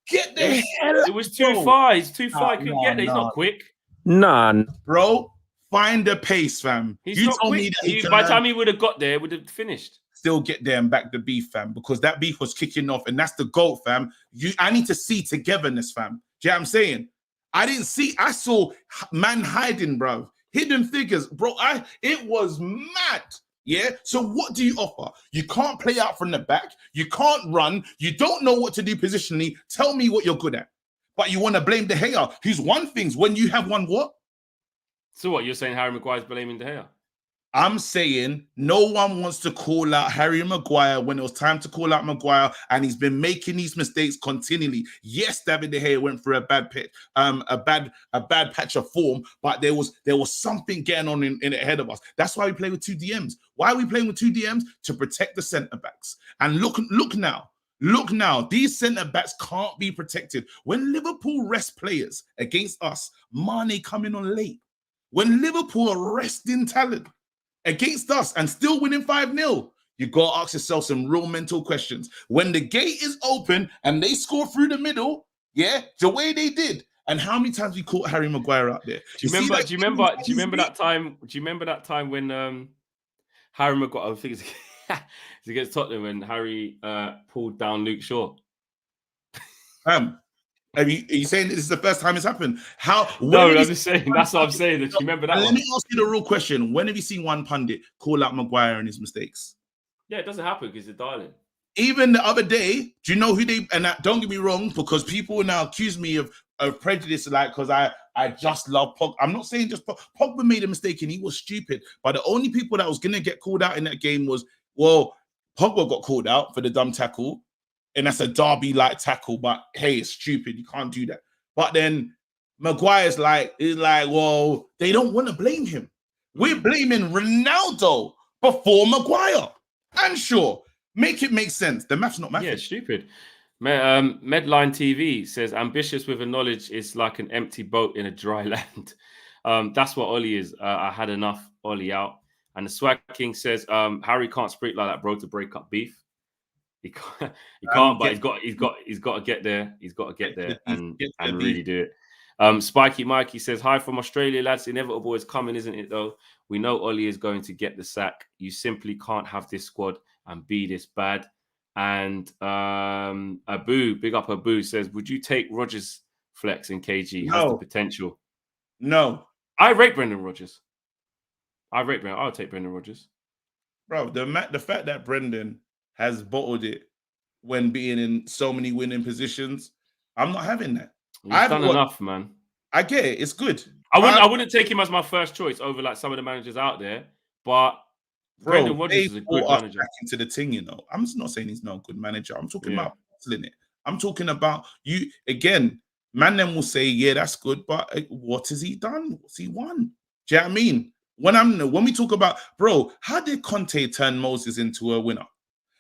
Get the hell out. It was too far. He's too far. He couldn't get there. He's not quick. None. Bro, find the pace, fam. He's not quick. By the time he would have got there, it would have finished. Still get there and back the beef, fam, because that beef was kicking off, and that's the goal, fam. I need to see togetherness, fam. Do you know what I'm saying? I saw man hiding, bro. Hidden figures, bro. It was mad. Yeah. So what do you offer? You can't play out from the back. You can't run. You don't know what to do positionally. Tell me what you're good at. But you want to blame De Gea, who's won things when you have won what? So what, you're saying Harry Maguire's blaming De Gea? I'm saying no one wants to call out Harry Maguire when it was time to call out Maguire, and he's been making these mistakes continually. Yes, David De Gea went through a bad patch of form, but there was something getting on in ahead of us. That's why we play with 2 DMs. Why are we playing with 2 DMs? To protect the centre backs. And look now. Look now, these centre-backs can't be protected. When Liverpool rest players against us, Mane coming on late. When Liverpool are resting talent against us and still winning 5-0, you got to ask yourself some real mental questions. When the gate is open and they score through the middle, yeah, the way they did, and how many times we caught Harry Maguire out there. Do you remember that time when Harry Maguire, I think it's against Tottenham, when Harry pulled down Luke Shaw? Are you saying this is the first time it's happened? No, I'm just saying. That's what I'm saying. Do you remember that? Let me ask you the real question. When have you seen one pundit call out Maguire and his mistakes? Yeah, it doesn't happen because he's a darling. Even the other day, do you know who they? And don't get me wrong, because people now accuse me of prejudice, like because I just love Pogba. I'm not saying just Pogba made a mistake and he was stupid, but the only people that was gonna get called out in that game was, well, Pogba got called out for the dumb tackle, and that's a derby-like tackle. But hey, it's stupid. You can't do that. But then Maguire's like, well, they don't want to blame him. We're blaming Ronaldo before Maguire. And sure, make it make sense. The math's not mathing. Yeah, stupid. Medline TV says, ambitious with a knowledge is like an empty boat in a dry land. That's what Ole is. I had enough. Ole out. And the Swag King says, Harry can't speak like that, bro, to break up beef. He can't, but he's got to get there. He's got to get there and really do it. Spiky Mikey says, hi from Australia, lads. Inevitable is coming, isn't it, though? We know Ole is going to get the sack. You simply can't have this squad and be this bad. And Abu, big up Abu, says, would you take Rodgers flex in KG? Has the potential? No. I rate Brendan Rodgers. I'll take Brendan Rodgers. Bro, the fact that Brendan has bottled it when being in so many winning positions, I'm not having that. He's done enough, man. I get it. It's good. I wouldn't take him as my first choice over like some of the managers out there, but Brendan Rodgers is a good manager. Back into the thing, you know. I'm just not saying he's not a good manager. I'm talking about it. I'm talking about you again. Man, then will say, yeah, that's good, but what has he done? What's he won? Do you know what I mean? When we talk about, bro, how did Conte turn Moses into a winner?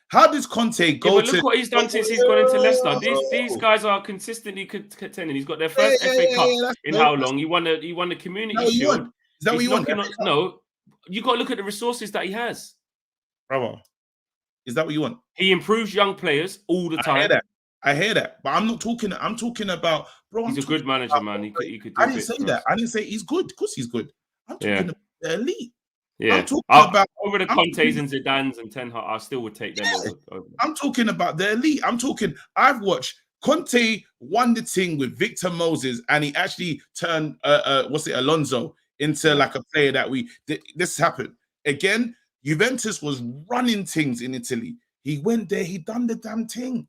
How does Conte go to... Look what he's done since he's gone into Leicester. These guys are consistently contending. He's got their first FA Cup in how long? He won the Community Shield. Is that what you want? No, you got to look at the resources that he has. Bravo. Is that what you want? He improves young players all the time. I hear that. But I'm talking about... Bro, he's a good manager, man. He could do I didn't say that. I didn't say he's good. Of course he's good. I'm talking about the elite. Yeah, I'm talking about over the Contes and Zidanes and Ten Hag. I still would take them over. I'm talking about the elite. I've watched Conte won the thing with Victor Moses, and he actually turned Alonso into like a player that this happened again. Juventus was running things in Italy. He went there. He done the damn thing.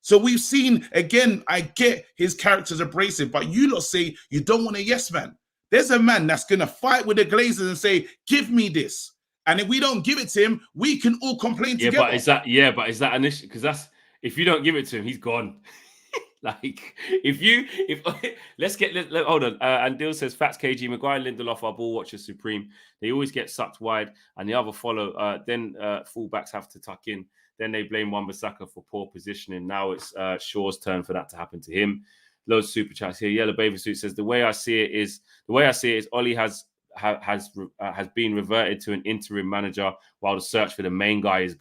So we've seen again. I get his character's abrasive, but you lot say you don't want a yes man. There's a man that's going to fight with the Glazers and say, give me this. And if we don't give it to him, we can all complain together. But is that an issue? Because if you don't give it to him, he's gone. Like, hold on. And Dill says, Fats KG, Maguire, Lindelof are ball watchers supreme. They always get sucked wide and the other follow. Then fullbacks have to tuck in. Then they blame Wan-Bissaka for poor positioning. Now it's Shaw's turn for that to happen to him. Loads of super chats here. Yellow Baby Suit says the way I see it is Ole has been reverted to an interim manager while the search for the main guy is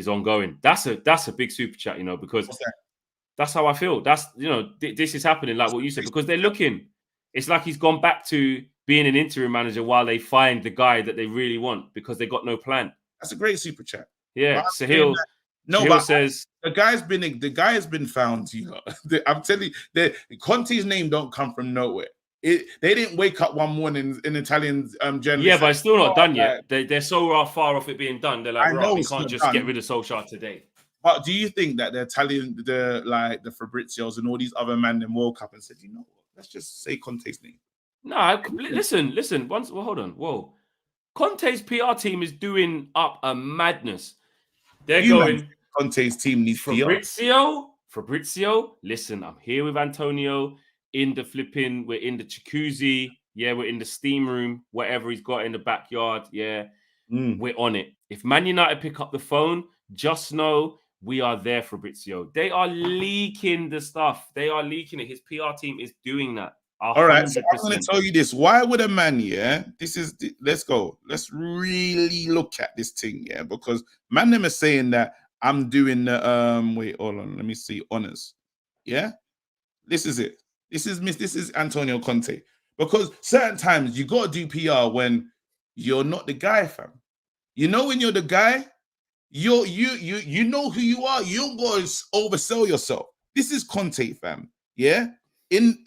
ongoing. That's a big super chat, you know, because that's how I feel. That's, you know, this is happening like what you said, because they're looking. It's like he's gone back to being an interim manager while they find the guy that they really want because they got no plan. That's a great super chat. Yeah, Sahil. Sahil says the guy has been found. You know, I'm telling you, Conte's name don't come from nowhere. They didn't wake up one morning in Italian journalists. Yeah, but it's still not done like, yet. They're so far off it being done. They're like, I know right, we it's can't not just done. get rid of Solskjaer today. But do you think that the Italian, the Fabrizios and all these other men in World Cup and said, you know what, let's just say Conte's name? No, listen. Hold on. Whoa. Conte's PR team is doing up a madness. They're going. Conte's team needs Fabrizio, listen, I'm here with Antonio in the flipping. We're in the jacuzzi. Yeah, we're in the steam room, whatever he's got in the backyard. Yeah, we're on it. If Man United pick up the phone, just know we are there, Fabrizio. They are leaking the stuff. They are leaking it. His PR team is doing that. 100%. All right, so I'm going to tell you this. Why would a man, let's go. Let's really look at this thing, because man them is saying that I'm doing the, wait, hold on. Let me see, honors. Yeah? This is it. This is Antonio Conte. Because certain times you got to do PR when you're not the guy, fam. You know when you're the guy, you know who you are. You don't go oversell yourself. This is Conte, fam. Yeah? In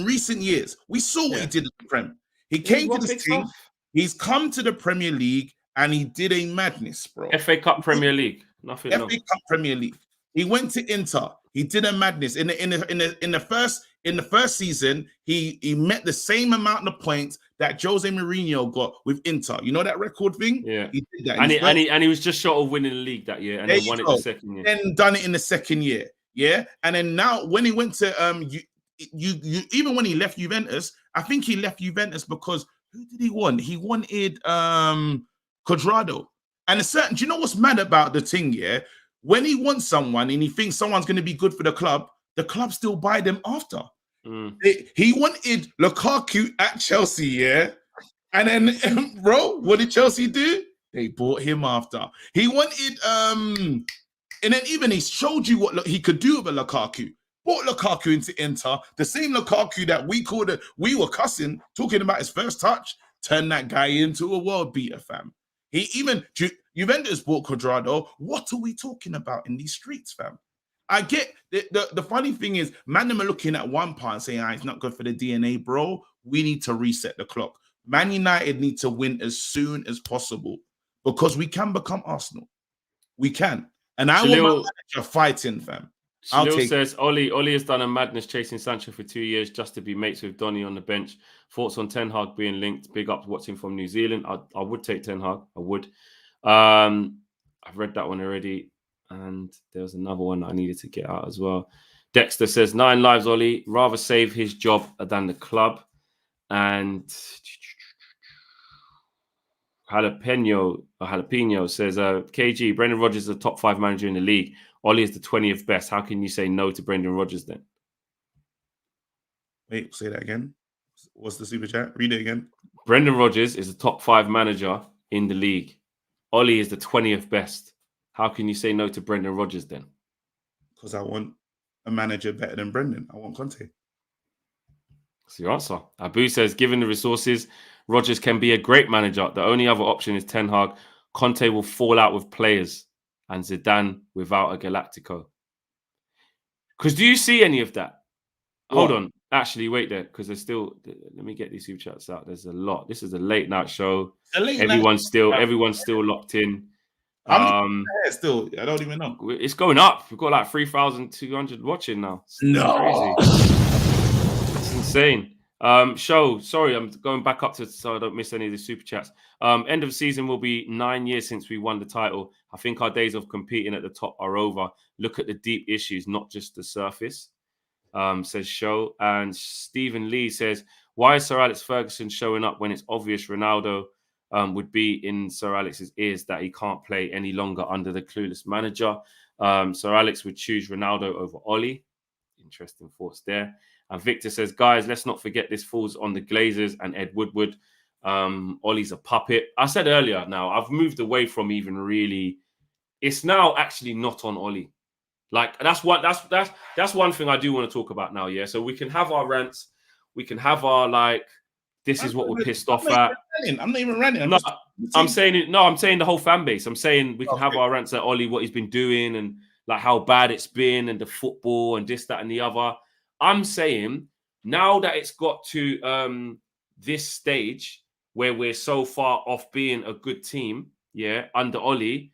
recent years, we saw what he did at the Prem. He came to this team. He's come to the Premier League and he did a madness, bro. FA Cup Premier League, nothing. FA Cup Premier League. He went to Inter. He did a madness in the first season. He met the same amount of points that Jose Mourinho got with Inter. You know that record thing? Yeah, he did that. And he was just short of winning the league that year, and then won it the second year. Then done it in the second year. Yeah, and then now when he went to you even when he left Juventus, I think he left Juventus because who did he want? He wanted Cuadrado. And do you know what's mad about the thing? Yeah, when he wants someone and he thinks someone's going to be good for the club still buy them after. He wanted Lukaku at Chelsea, yeah, and then bro, what did Chelsea do? They bought him after. He wanted and then even he showed you what he could do with a Lukaku. Brought Lukaku into Inter, the same Lukaku that we were cussing, talking about his first touch, turned that guy into a world beater, fam. He even Juventus bought Cuadrado. What are we talking about in these streets, fam? I get the funny thing is, man, them are looking at one part and saying, it's not good for the DNA, bro. We need to reset the clock. Man United need to win as soon as possible because we can become Arsenal. We can. And I want my manager fighting, fam. Saloon says Ole has done a madness chasing Sancho for 2 years just to be mates with Donny on the bench. Thoughts on Ten Hag being linked? Big up watching from New Zealand. I would take Ten Hag. I would. I've read that one already, and there was another one that I needed to get out as well. Dexter says 9 lives. Ole rather save his job than the club. And Jalapeno says KG Brendan Rodgers is the top 5 manager in the league. Ole is the 20th best. How can you say no to Brendan Rodgers then? Wait, say that again. What's the super chat? Read it again. Brendan Rodgers is the top 5 manager in the league. Ole is the 20th best. How can you say no to Brendan Rodgers then? Because I want a manager better than Brendan. I want Conte. That's your answer. Abu says, given the resources, Rodgers can be a great manager. The only other option is Ten Hag. Conte will fall out with players. And Zidane without a Galactico. Because do you see any of that? Hold on. Actually, wait there. Because there's still... Let me get these super chats out. There's a lot. This is a late night show. Everyone's still locked in. Still, I don't even know. It's going up. We've got like 3,200 watching now. No. Crazy. It's insane. Sorry, I'm going back up so I don't miss any of the super chats. End of season will be 9 years since we won the title. I think our days of competing at the top are over. Look at the deep issues, not just the surface, says Show. And Stephen Lee says, why is Sir Alex Ferguson showing up when it's obvious Ronaldo would be in Sir Alex's ears that he can't play any longer under the clueless manager? Sir Alex would choose Ronaldo over Ole. Interesting thoughts there. And Victor says, guys, let's not forget this falls on the Glazers and Ed Woodward. Ole's a puppet. I said earlier, now I've moved away from even really. It's now actually not on Ole. Like that's one thing I do want to talk about now. Yeah, so we can have our rants, we can have our this is what we're pissed off at. I'm not even ranting. I'm saying it. No, I'm saying the whole fan base. I'm saying we can have our rants at Ole, what he's been doing, and like how bad it's been, and the football, and this, that, and the other. I'm saying now that it's got to this stage where we're so far off being a good team, under Ole,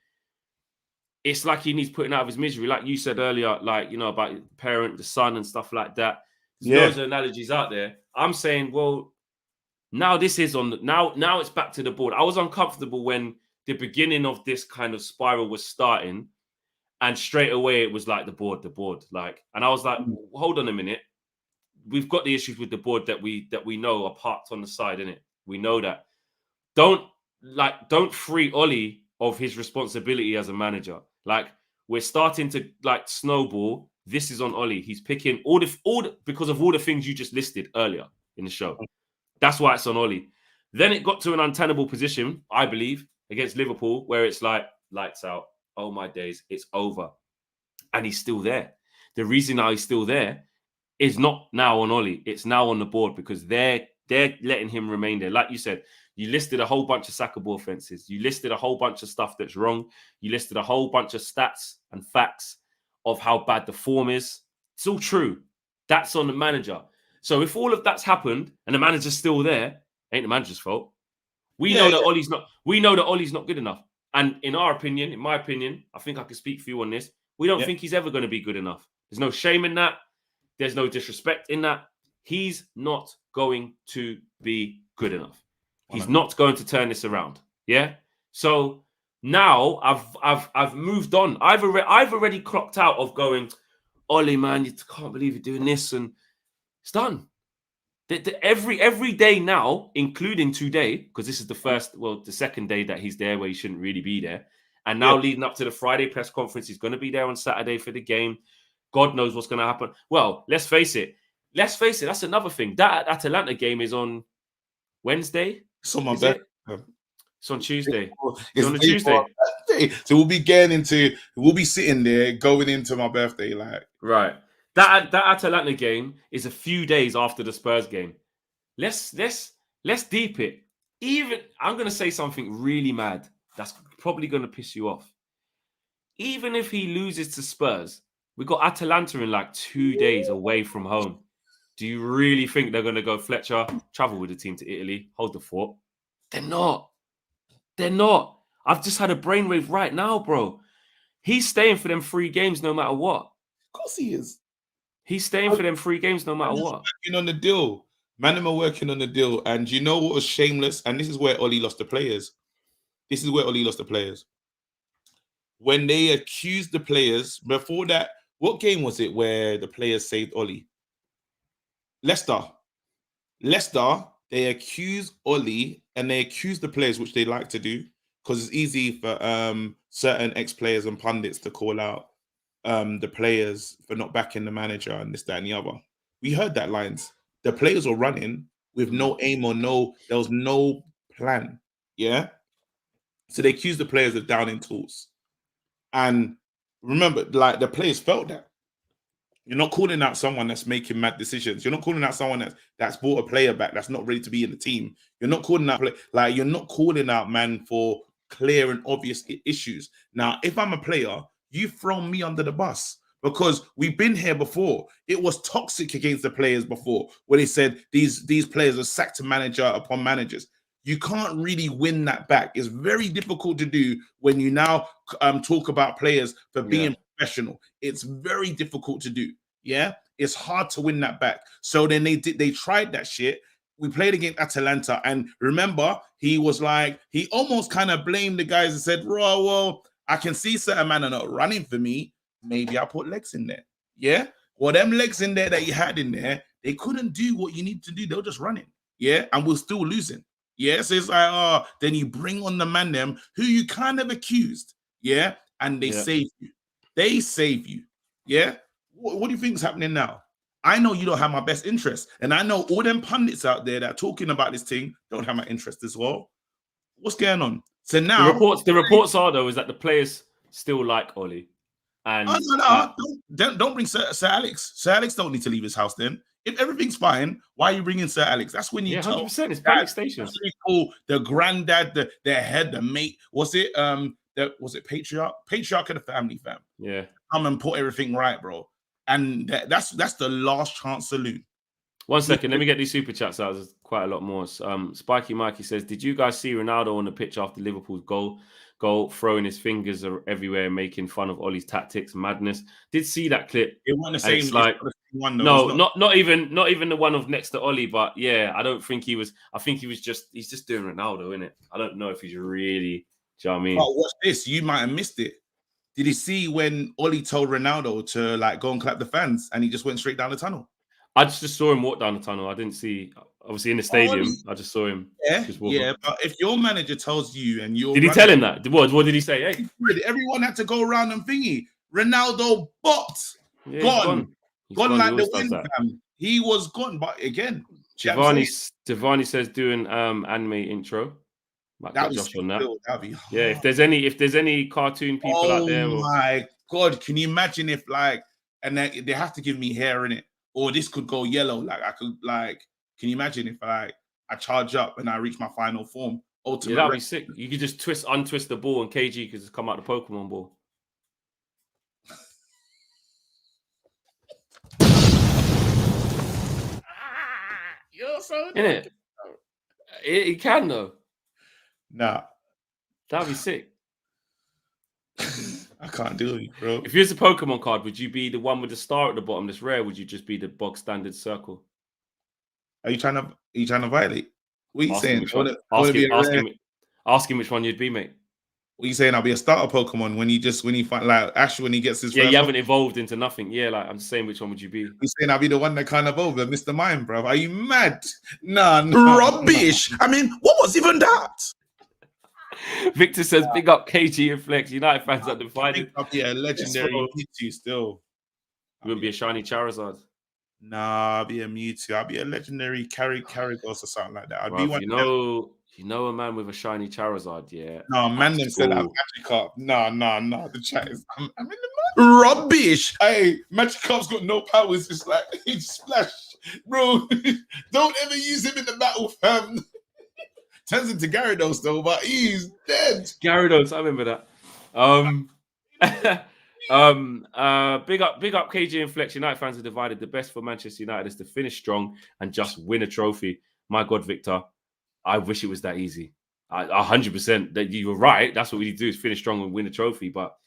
it's like he needs putting out of his misery. Like you said earlier, like, about the parent, the son and stuff like that. There's loads of analogies out there. I'm saying, well, now this is now it's back to the board. I was uncomfortable when the beginning of this kind of spiral was starting, and straight away it was like the board. Like, and I was like, hold on a minute. We've got the issues with the board that we know are parked on the side, innit? We know that. Don't free Ole of his responsibility as a manager. Like, we're starting to snowball. This is on Ole. He's picking all the because of all the things you just listed earlier in the show. That's why it's on Ole. Then it got to an untenable position, I believe, against Liverpool, where it's like, lights out. Oh my days, it's over. And he's still there. The reason how he's still there is not now on Ole. It's now on the board because they're letting him remain there. Like you said, you listed a whole bunch of sackable offenses. You listed a whole bunch of stuff that's wrong. You listed a whole bunch of stats and facts of how bad the form is. It's all true. That's on the manager. So if all of that's happened and the manager's still there, ain't the manager's fault. We know that Ole's not good enough. And in my opinion, I think I can speak for you on this. We don't think he's ever going to be good enough. There's no shame in that. There's no disrespect in that. He's not going to be good enough. He's not going to turn this around. Yeah. So now I've moved on. I've already clocked out of going, Ole, man, you can't believe you're doing this, and it's done. Every day now, including today, because this is the second day that he's there where he shouldn't really be there. And now leading up to the Friday press conference, he's going to be there on Saturday for the game. God knows what's going to happen. Well, let's face it. That's another thing. That Atalanta game is on Wednesday. It's on my birthday. It's on Tuesday. It's on a Tuesday. So we'll be sitting there going into my birthday, like. Right. That Atalanta game is a few days after the Spurs game. Let's deep it. Even I'm gonna say something really mad that's probably gonna piss you off. Even if he loses to Spurs, we got Atalanta in like 2 days away from home. Do you really think they're gonna go, Fletcher, travel with the team to Italy, hold the fort? They're not. I've just had a brainwave right now, bro. He's staying for them 3 games no matter what. Of course he is. He's staying for them 3 games no matter what. Working on the deal. Man, are working on the deal. And you know what was shameless? And this is where Ole lost the players. When they accused the players, before that, what game was it where the players saved Ole? Leicester, they accused Ole and they accused the players, which they like to do, because it's easy for certain ex-players and pundits to call out the players for not backing the manager and this, that, and the other. We heard that lines. The players were running with no aim or there was no plan. Yeah. So they accused the players of downing tools. And remember, like, the players felt that. You're not calling out someone that's making mad decisions. You're not calling out someone that's brought a player back that's not ready to be in the team. You're not calling out you're not calling out, man, for clear and obvious issues. Now, if I'm a player, you've thrown me under the bus because we've been here before. It was toxic against the players before, where they said these players are sacked to manager upon managers. You can't really win that back. It's very difficult to do when you now talk about players for being professional. It's very difficult to do. Yeah, it's hard to win that back. So then they tried that shit. We played against Atalanta, and remember, he almost kind of blamed the guys and said, well, I can see certain men are not running for me. Maybe I'll put legs in there. Yeah. Well, them legs in there that you had in there, they couldn't do what you need to do. They were just running. Yeah. And we're still losing. Yeah. So it's like, then you bring on the man them who you kind of accused. Yeah. And they save you. They save you. Yeah. What do you think is happening now? I know you don't have my best interest. And I know all them pundits out there that are talking about this thing don't have my interest as well. What's going on? So now the reports are, though, is that the players still like Ole. And don't bring Sir Alex. Sir Alex don't need to leave his house then. If everything's fine, why are you bringing Sir Alex? That's when you 100%. It's panic stations. That's really cool. The granddad, the head, the mate. Was it patriarch? Patriarch of the family, fam. Yeah. Come and put everything right, bro. And that's the last chance saloon. 1 second, let me get these super chats out. There's quite a lot more. Spiky Mikey says, "Did you guys see Ronaldo on the pitch after Liverpool's goal, throwing his fingers everywhere, making fun of Ole's tactics, madness?" Did see that clip. It wasn't the And same. it's like, it's not the same one, though. no, It's not even the one of next to Ole, but yeah, I don't think he was. I think he's just doing Ronaldo, innit? I don't know if he's really. Do you know what I mean? But watch this. You might have missed it. Did you see when Ole told Ronaldo to like go and clap the fans, and he just went straight down the tunnel? I just saw him walk down the tunnel. I didn't see, obviously, in the stadium. I just saw him. Just walk up. But if your manager tells you and you're... Did he tell him that? What did he say? Hey, everyone had to go around and thingy. Ronaldo bopped. yeah, Gone like the wind, that. fam. He was gone. But again, Giovanni says doing anime intro. Might get Josh on that. Yeah, if there's any cartoon people out there. Oh my God, can you imagine if like, and they have to give me hair in it, or this could go yellow. Like I could like, can you imagine if I charge up and I reach my final form? Ultimate. Yeah, that'd be sick. You could just untwist the ball, and KG could just come out the Pokemon ball. You're so innit? It can though. Nah, that'd be sick. I can't do it, bro. If you're a Pokemon card, would you be the one with the star at the bottom that's rare? Would you just be the bog standard circle? Are you trying to violate? What are you saying? Ask him which one you'd be, mate. What are you saying? I'll be a starter Pokemon when he find like Ash when he gets his. Yeah, you haven't evolved into nothing. Yeah, like I'm saying, which one would you be? You saying I'll be the one that kind of over Mr. Mime, bro? Are you mad? Nah, rubbish. I mean, what was even that? Victor says, "Big up KG and Flex. United fans are divided." I'll be a legendary Mewtwo still. You wouldn't be a shiny Charizard. Nah, I'll be a Mewtwo. I'll be a legendary Caragos or something like that. I'd be one. You know a man with a shiny Charizard, yeah. No, man, them said that Magikarp. No. The chat is. I'm in the mud. Rubbish. Hey, Magikarp's got no powers. It's like he splashed, bro. Don't ever use him in the battle, fam. Turns into Gyarados though, but he's dead. Gyarados, I remember that. Big up KG and Flex. United fans are divided. The best for Manchester United is to finish strong and just win a trophy. My God, Victor, I wish it was that easy. 100% that you were right. That's what we need to do, is finish strong and win a trophy. But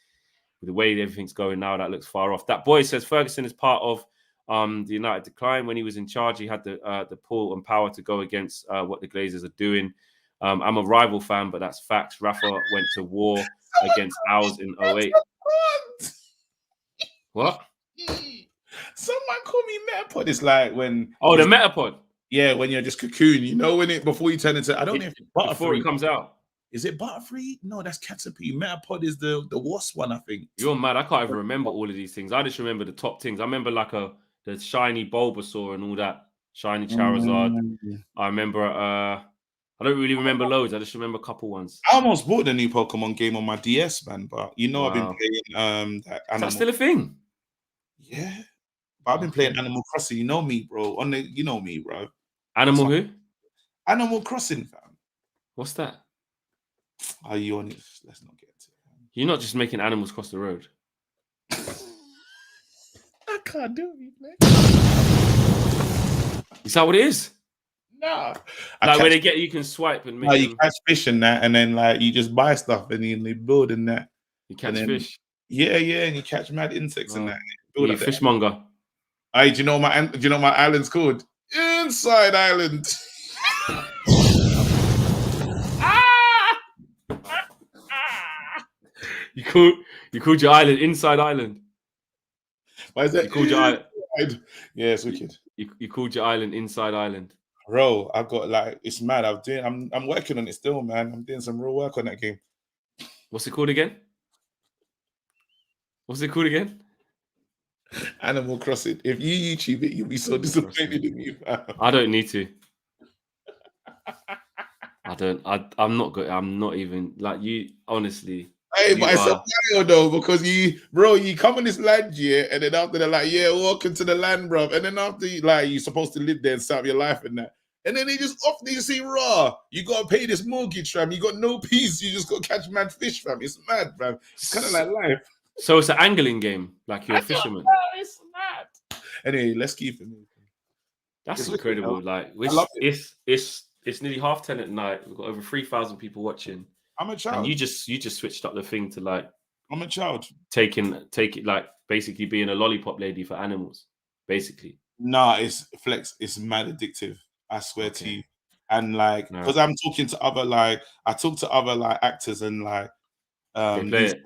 with the way everything's going now, that looks far off. That boy says Ferguson is part of the United decline. When he was in charge, he had the pull and power to go against what the Glazers are doing. I'm a rival fan, but that's facts. Rafa went to war against ours in 08. What? Someone call me Metapod. It's like when... Oh, the Metapod. Yeah, when you're just cocoon. You know, when before you turn into... I don't know if it's Butterfree. Before it comes out. Is it Butterfree? No, that's Caterpie. Metapod is the wasp one, I think. You're mad. I can't even remember all of these things. I just remember the top things. I remember like the shiny Bulbasaur and all that. Shiny Charizard. I remember... I don't really remember loads. I just remember a couple ones. I almost bought the new Pokemon game on my DS, man. But you know, I've been playing Is that still a thing? Yeah, but I've been playing Animal Crossing. You know me, bro. You know me, bro. Animal who? Animal Crossing, fam. What's that? Are you on it? Let's not get into it. You're not just making animals cross the road. I can't do it, man. Is that what it is? No. Like when you can swipe and make. No, you catch fish and that, and then like you just buy stuff and you build in that. You catch fish. Yeah, and you catch mad insects and that. You're a fishmonger. Hey, do you know my island's called? Inside Island. You called your island Inside Island. Why is that? You called your island. Yeah, it's wicked. You called your island Inside Island. Bro, I've got like, it's mad. I'm working on it still, man. I'm doing some real work on that game. What's it called again? Animal Crossing. If you YouTube it, you'll be so disappointed in me. I don't need to. I'm not good. I'm not even like you. Honestly. Hey, but it's a Mario though, because you come on this land, yeah, and then after they're like, yeah, welcome to the land, bro. And then after you're supposed to live there and start your life and that. And then they just say, raw, you gotta pay this mortgage, fam. You got no peace, you just gotta catch mad fish, fam. It's mad, fam. It's kind of like life. So it's an angling game, like you're a fisherman. It's mad. Anyway, let's keep it moving. That's It's incredible. Like love it. it's nearly 10:30 at night. We've got over 3,000 people watching, I'm a and child. you just switched up the thing to like I'm a child. take it like basically being a lollipop lady for animals, basically. Nah, it's flex. It's mad addictive. I swear to you. And like, No. because I'm talking to other like, I talk to other like actors and like, They play it.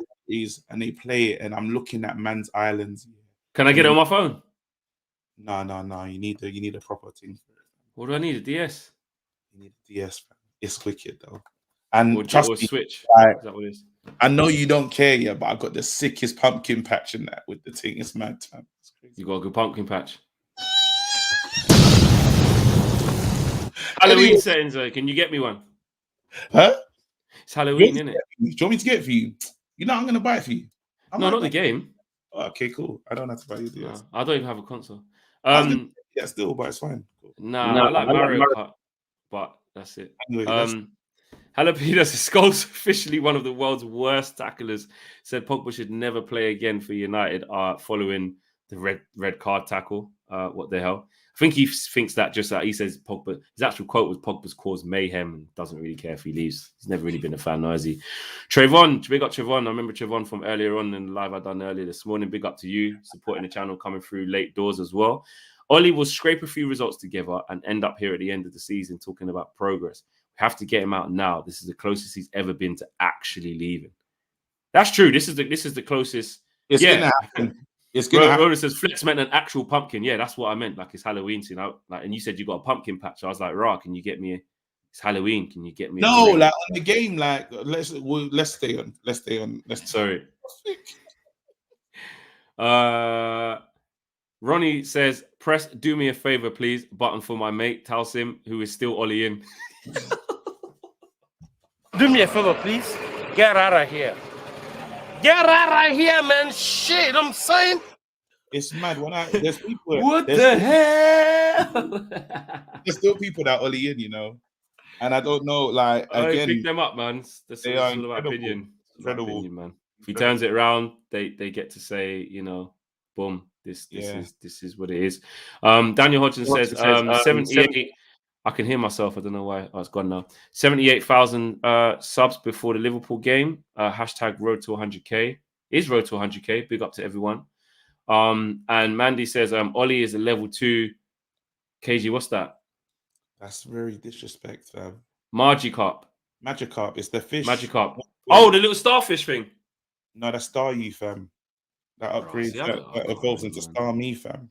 and they play it, and I'm looking at man's islands. Can I get it on my phone? No. You need a proper thing for it. What do I need? A DS? You need a DS, man. It's wicked though. And Or trust me, Switch? like, Is that what it is? I know you don't care yet, but I got the sickest pumpkin patch in that with the thing. It's mad, man. It's crazy. You got a good pumpkin patch. Halloween settings, can you get me one? Huh? It's Halloween, isn't it? Do you want me to get it for you? You know, I'm gonna buy it for you. No, not the game. Oh, okay, cool. I don't have to buy you DS. No, I don't even have a console. Yeah, still, but it's fine. Cool. Nah, I like Mario Kart, but that's it. Anyway, Jalapeno says Scholes officially one of the world's worst tacklers. Said Pogba should never play again for United following the red card tackle. What the hell? I think he thinks that just that he says Pogba. His actual quote was Pogba's caused mayhem and doesn't really care if he leaves. He's never really been a fan, has he? Trayvon, big up Trayvon. I remember Trayvon from earlier on in the live I done earlier this morning. Big up to you supporting the channel, coming through late doors as well. Ole will scrape a few results together and end up here at the end of the season talking about progress. We have to get him out now. This is the closest he's ever been to actually leaving. That's true. This is the closest. It's gonna happen. It's gonna happen. Roland says Flex meant an actual pumpkin. Yeah, that's what I meant. Like it's Halloween, you know. Like, and you said you got a pumpkin patch. I was like, "Rah, can you get me? It's Halloween. Can you get me?" No, like on the game. Like let's stay on. Sorry. Ronnie says, "Press, do me a favor, please. Button for my mate Talsim, who is still Ollie in." Do me a favor, please. Get out of here. Get out of here, man. Shit, I'm saying. It's mad when there's people. What the hell? There's still people that Ollie in, you know, and I don't know. Like again, pick them up, man. That's all about opinion. Incredible, opinion, man. If he turns it around, they get to say, you know, boom, this is what it is. Daniel Hodgson says 78. I can hear myself. I don't know why. Oh, it's gone now. 78,000 subs before the Liverpool game. Hashtag road to 100k. Is road to 100k. Big up to everyone. And Mandy says Ollie is a level 2. KG, what's that? That's very disrespect, fam. Magikarp. It's the fish. Magikarp. Oh, the little starfish thing. No, that's Star You, fam. That upgrades that evolves into Star Me, fam.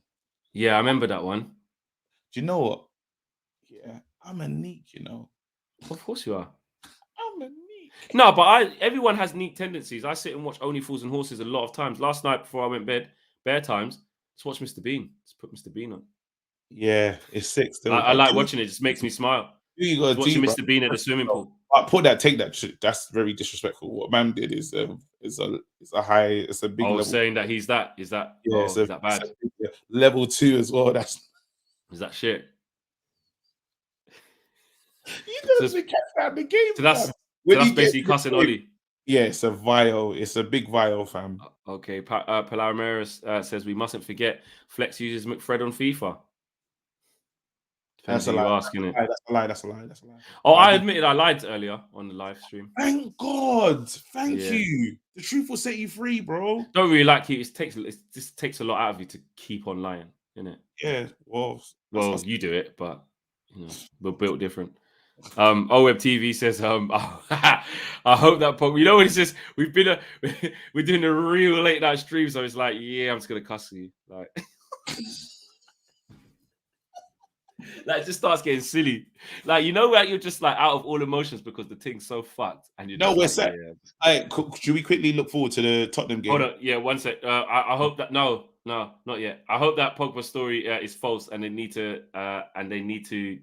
Yeah, I remember that one. Do you know what? Yeah, I'm a neek, you know. Of course you are. I'm a neek. No, but everyone has neat tendencies. I sit and watch Only Fools and Horses a lot of times. Last night before I went bed, bare times, let's watch Mr. Bean. Let's put Mr. Bean on. Yeah, it's sick still. I like watching it. It just makes me smile. Watching Mr. Bean at the swimming pool. Take that. That's very disrespectful. What man did is a big. I was level. Saying that he's that. Is that? Yeah, is that bad? Level 2 as well. Is that shit? You don't catch that in the game. So that's basically cussing Ollie. Yeah, it's a big vial, fam. Okay, Pilar Ramirez says we mustn't forget Flex uses McFred on FIFA. That's a lie. That's a lie. Oh, I admitted I lied earlier on the live stream. Thank God. Thank you. The truth will set you free, bro. Don't really like you. It just takes a lot out of you to keep on lying, innit? Yeah. Well, you do it, but you know, we're built different. OWeb TV says, I hope that Pogba. You know what he says? We're doing a real late night stream, so it's like, yeah, I'm just gonna cuss you, like. Like it just starts getting silly. Like, you know, where you're just like out of all emotions because the thing's so fucked. And we're set. Yeah. Should we quickly look forward to the Tottenham game? Hold on, yeah, one sec. I hope that no, not yet. I hope that Pogba story is false, and they need to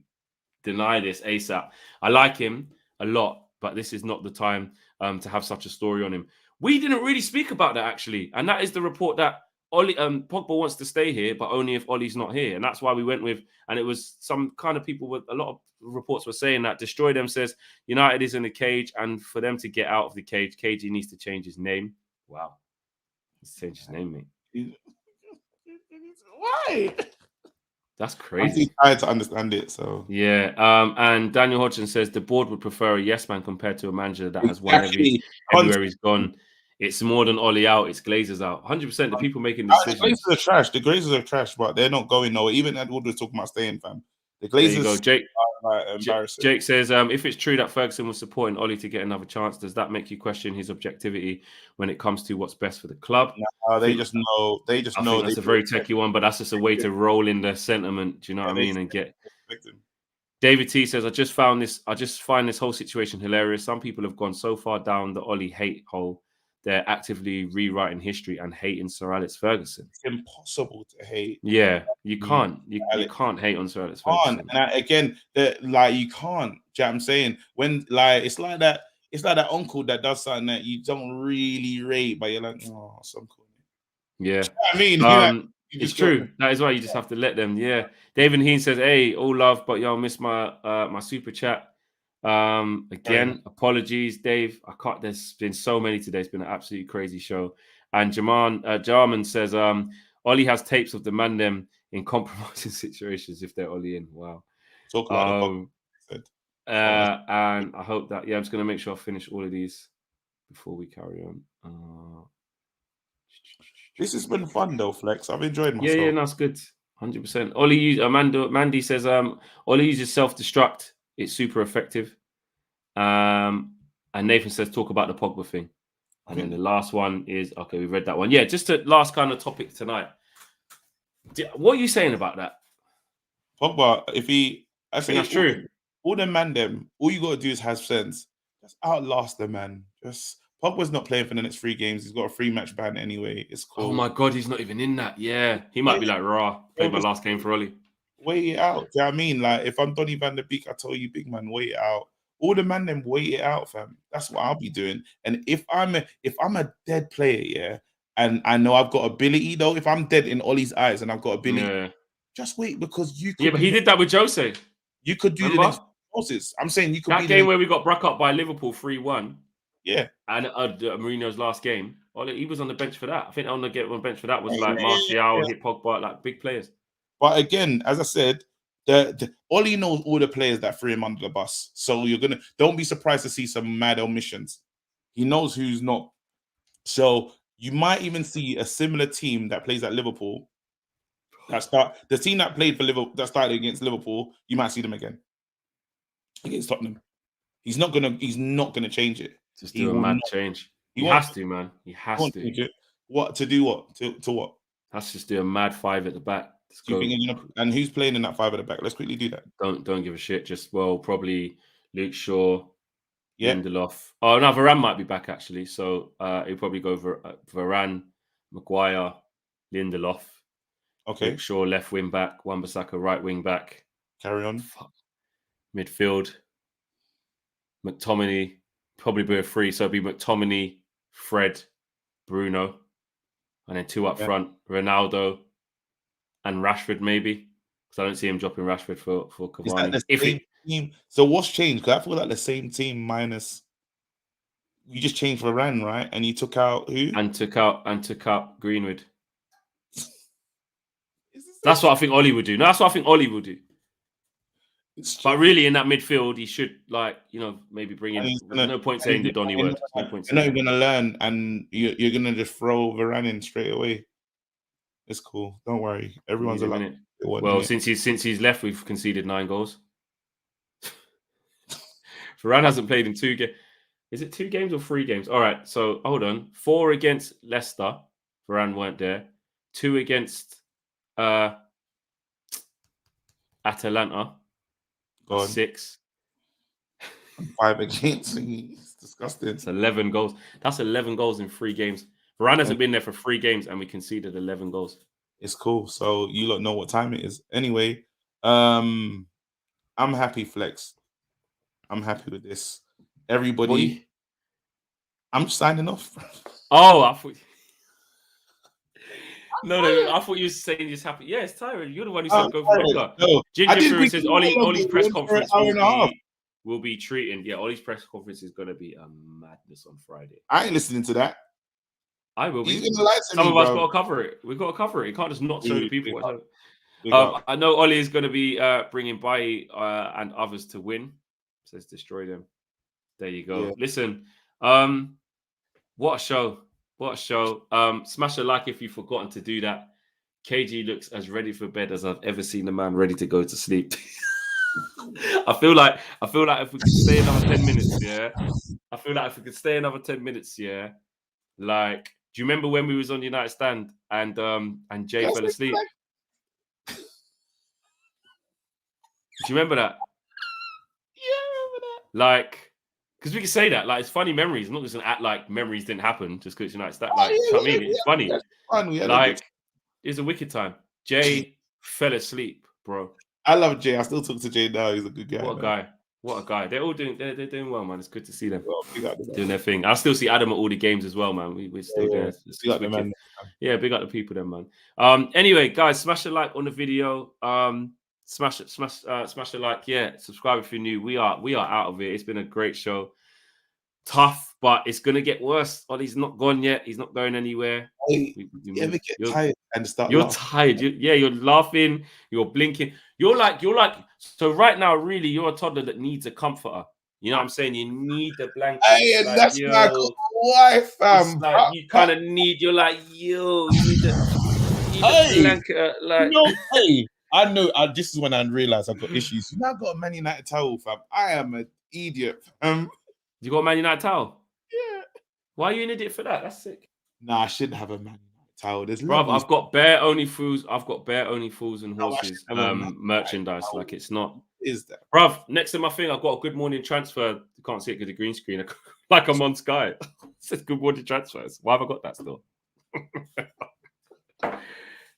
deny this ASAP. I like him a lot, but this is not the time to have such a story on him. We didn't really speak about that actually, and that is the report that Pogba wants to stay here, but only if Ollie's not here, and that's why we went with. And it was some kind of people with a lot of reports were saying that Destroy Them says United is in a cage, and for them to get out of the cage, KG needs to change his name. Wow, he's changed his name, mate. Why? That's I'm crazy. too tired to understand it. So Yeah. And Daniel Hodgson says the board would prefer a yes man compared to a manager that has won exactly. everywhere he's gone. It's more than Ollie out. It's Glazers out. 100%. The people making The decisions. Glazers are trash. The Glazers are trash, but they're not going nowhere. Even Ed Wood was talking about staying, fam. The There you go, Glazers Jake. are embarrassing. Jake says, if it's true that Ferguson was supporting Ollie to get another chance, does that make you question his objectivity when it comes to what's best for the club? They just know. They just I know. think that's a very techie one, but that's just a way to roll in the sentiment. Do you know what I mean? And get. David T says, I just find this whole situation hilarious. Some people have gone so far down the Ollie hate hole, they're actively rewriting history and hating Sir Alex Ferguson. It's impossible to hate. Yeah, you can't. You can't hate on Sir Alex Ferguson. And again, you can't. Do you know what I'm saying? When it's like that uncle that does something that you don't really rate, but you're like, oh, so cool. Yeah, you know what I mean, it's true. That is why you just have to let them. Yeah. David Heen says, "Hey, all love, but y'all missed my my super chat. Again, apologies, Dave. I can't. There's been so many today. It's been an absolutely crazy show." And Jarman says, "Ollie has tapes of the man them in compromising situations if they're Ollie in." Wow. Talk about and I hope that I'm just going to make sure I finish all of these before we carry on. This has been fun though, Flex. I've enjoyed myself. Yeah, no, it's good. 100%. Mandy says, Ollie uses self-destruct. It's super effective. And Nathan says, talk about the Pogba thing. And then the last one is, okay, we read that one. Yeah, just the last kind of topic tonight. What are you saying about that? Pogba, I think that's true. All the man them, all you got to do is have sense. Just outlast the man. Pogba's not playing for the next 3 games. He's got a 3-match ban anyway. It's cool. Oh my God, he's not even in that. Yeah, he might be like, raw. Played my last game for Ollie. Wait it out. Do you know what I mean? Like, if I'm Donny van der Beek, I tell you, big man, wait it out. All the man them wait it out, fam. That's what I'll be doing. And if I'm a dead player, yeah, and I know I've got ability though, if I'm dead in Ollie's eyes and I've got ability, just wait because you could. Yeah, but he did that with Jose. You could do the next process. I'm saying you could that game where we got broke up by Liverpool 3-1. Yeah. And Mourinho's last game, he was on the bench for that. I think on the bench for that was like Martial, hit Pogba, like big players. But again, as I said, Ollie knows all the players that threw him under the bus. So don't be surprised to see some mad omissions. He knows who's not. So you might even see a similar team that plays at Liverpool. The team that played for Liverpool, that started against Liverpool, you might see them again against Tottenham. He's not gonna change it. Just do a mad change. He has to, man. He has to. What to do? What to what? Has to just do a mad 5 at the back. And who's playing in that 5 at the back? Let's quickly do that. Don't give a shit. Just probably Luke Shaw, Lindelof. Oh no, Varane might be back actually. So he'll probably go Varane, Maguire, Lindelof. Okay. Luke Shaw left wing back, Wan-Bissaka right wing back. Carry on. Midfield. McTominay. Probably be a 3, so it'd be McTominay, Fred, Bruno, and then 2 up front, Ronaldo and Rashford maybe, because I don't see him dropping Rashford for Cavani. Is that the same team? So what's changed? Because I feel like the same team minus you just changed Varane, right? And you took out who? And took out Greenwood. That's what I think Ollie would do. No, that's what I think Ollie would do. But really, in that midfield, he should maybe bring in. There's no point saying the Donny word. You're not even going to learn, and you're going to just throw Varane in straight away. It's cool. Don't worry. Everyone's allowed. Well, since he's left, we've conceded 9 goals. Varane hasn't played in 2 games. Is it 2 games or 3 games? All right. So hold on. 4 against Leicester. Varane weren't there. 2 against Atalanta. 6. 5 against. It's disgusting. It's 11 goals. That's 11 goals in 3 games. Varane hasn't been there for 3 games, and we conceded 11 goals. It's cool. So you lot know what time it is. Anyway, I'm happy, Flex. I'm happy with this. Everybody, I'm signing off. Oh, I thought. No, I thought you were saying just happy. Yeah, it's Tyron. You're the one who said go for it. No, Ginger Fury says Ollie's press conference will be treating. Yeah, Ollie's press conference is going to be a madness on Friday. I ain't listening to that. I will be. He's going to lie to Some me, of us bro. got to cover it. We've got to cover it. You can't just not show the people. Big up. I know Ole is going to be bringing Bailly and others to win. Says destroy them. There you go. Yeah. Listen, what a show. What a show. Smash a like if you've forgotten to do that. KG looks as ready for bed as I've ever seen a man ready to go to sleep. I feel like if we could stay another 10 minutes, yeah. I feel like if we could stay another 10 minutes, yeah. Like, do you remember when we was on United Stand and Jay fell asleep? Do you remember that? Yeah, I remember that. Like, because we can say that, like, it's funny memories. I'm not just gonna act like memories didn't happen just because United Stand. Like, you know what I mean? It's funny. Fun. We had Like, it was a wicked time. Jay fell asleep, bro. I love Jay. I still talk to Jay now. He's a good guy. What a guy. What a guy. They're all doing they're doing well, man. It's good to see them Well, big up the doing their thing. I still see Adam at all the games as well, man. We're still there. It's Big up the wicked. man. Yeah, big up the people then, man. Anyway, guys, smash a like on the video. Smash a like. Yeah, subscribe if you're new. We are out of it. It's been a great show. Tough, but it's gonna get worse. Ole's not gone yet. He's not going anywhere. Hey, you ever get tired and start You're laughing? tired. You're laughing. You're blinking. You're like. So right now, really, you're a toddler that needs a comforter. You know what I'm saying? You need the blanket. Hey, and like, that's my wife, it's like you kind of need. You're like, yo, you need the blanket. Like, No, hey, I know. This is when I realized I've got issues. Now I've got a Man United towel, fam. I am an idiot, fam. you got a Man United towel? Yeah. Why are you an idiot for that? That's sick. Nah, I shouldn't have a Man United towel. There's Bro, levels. I've got bare only fools. I've got bare only fools and No, I horses should have a Man United merchandise. towel. Like it's not. Is that? Bruv, next to my thing, I've got a good morning transfer. You can't see it because the green screen. Like I'm on Sky. It says good morning transfers. Why have I got that still?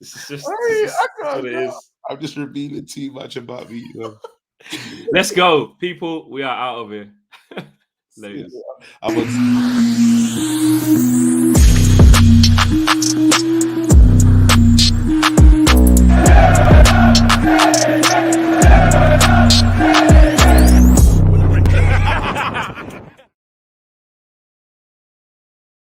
It's just what it is. I'm just revealing too much about me. Let's go, people. We are out of here. Ladies. I'm on...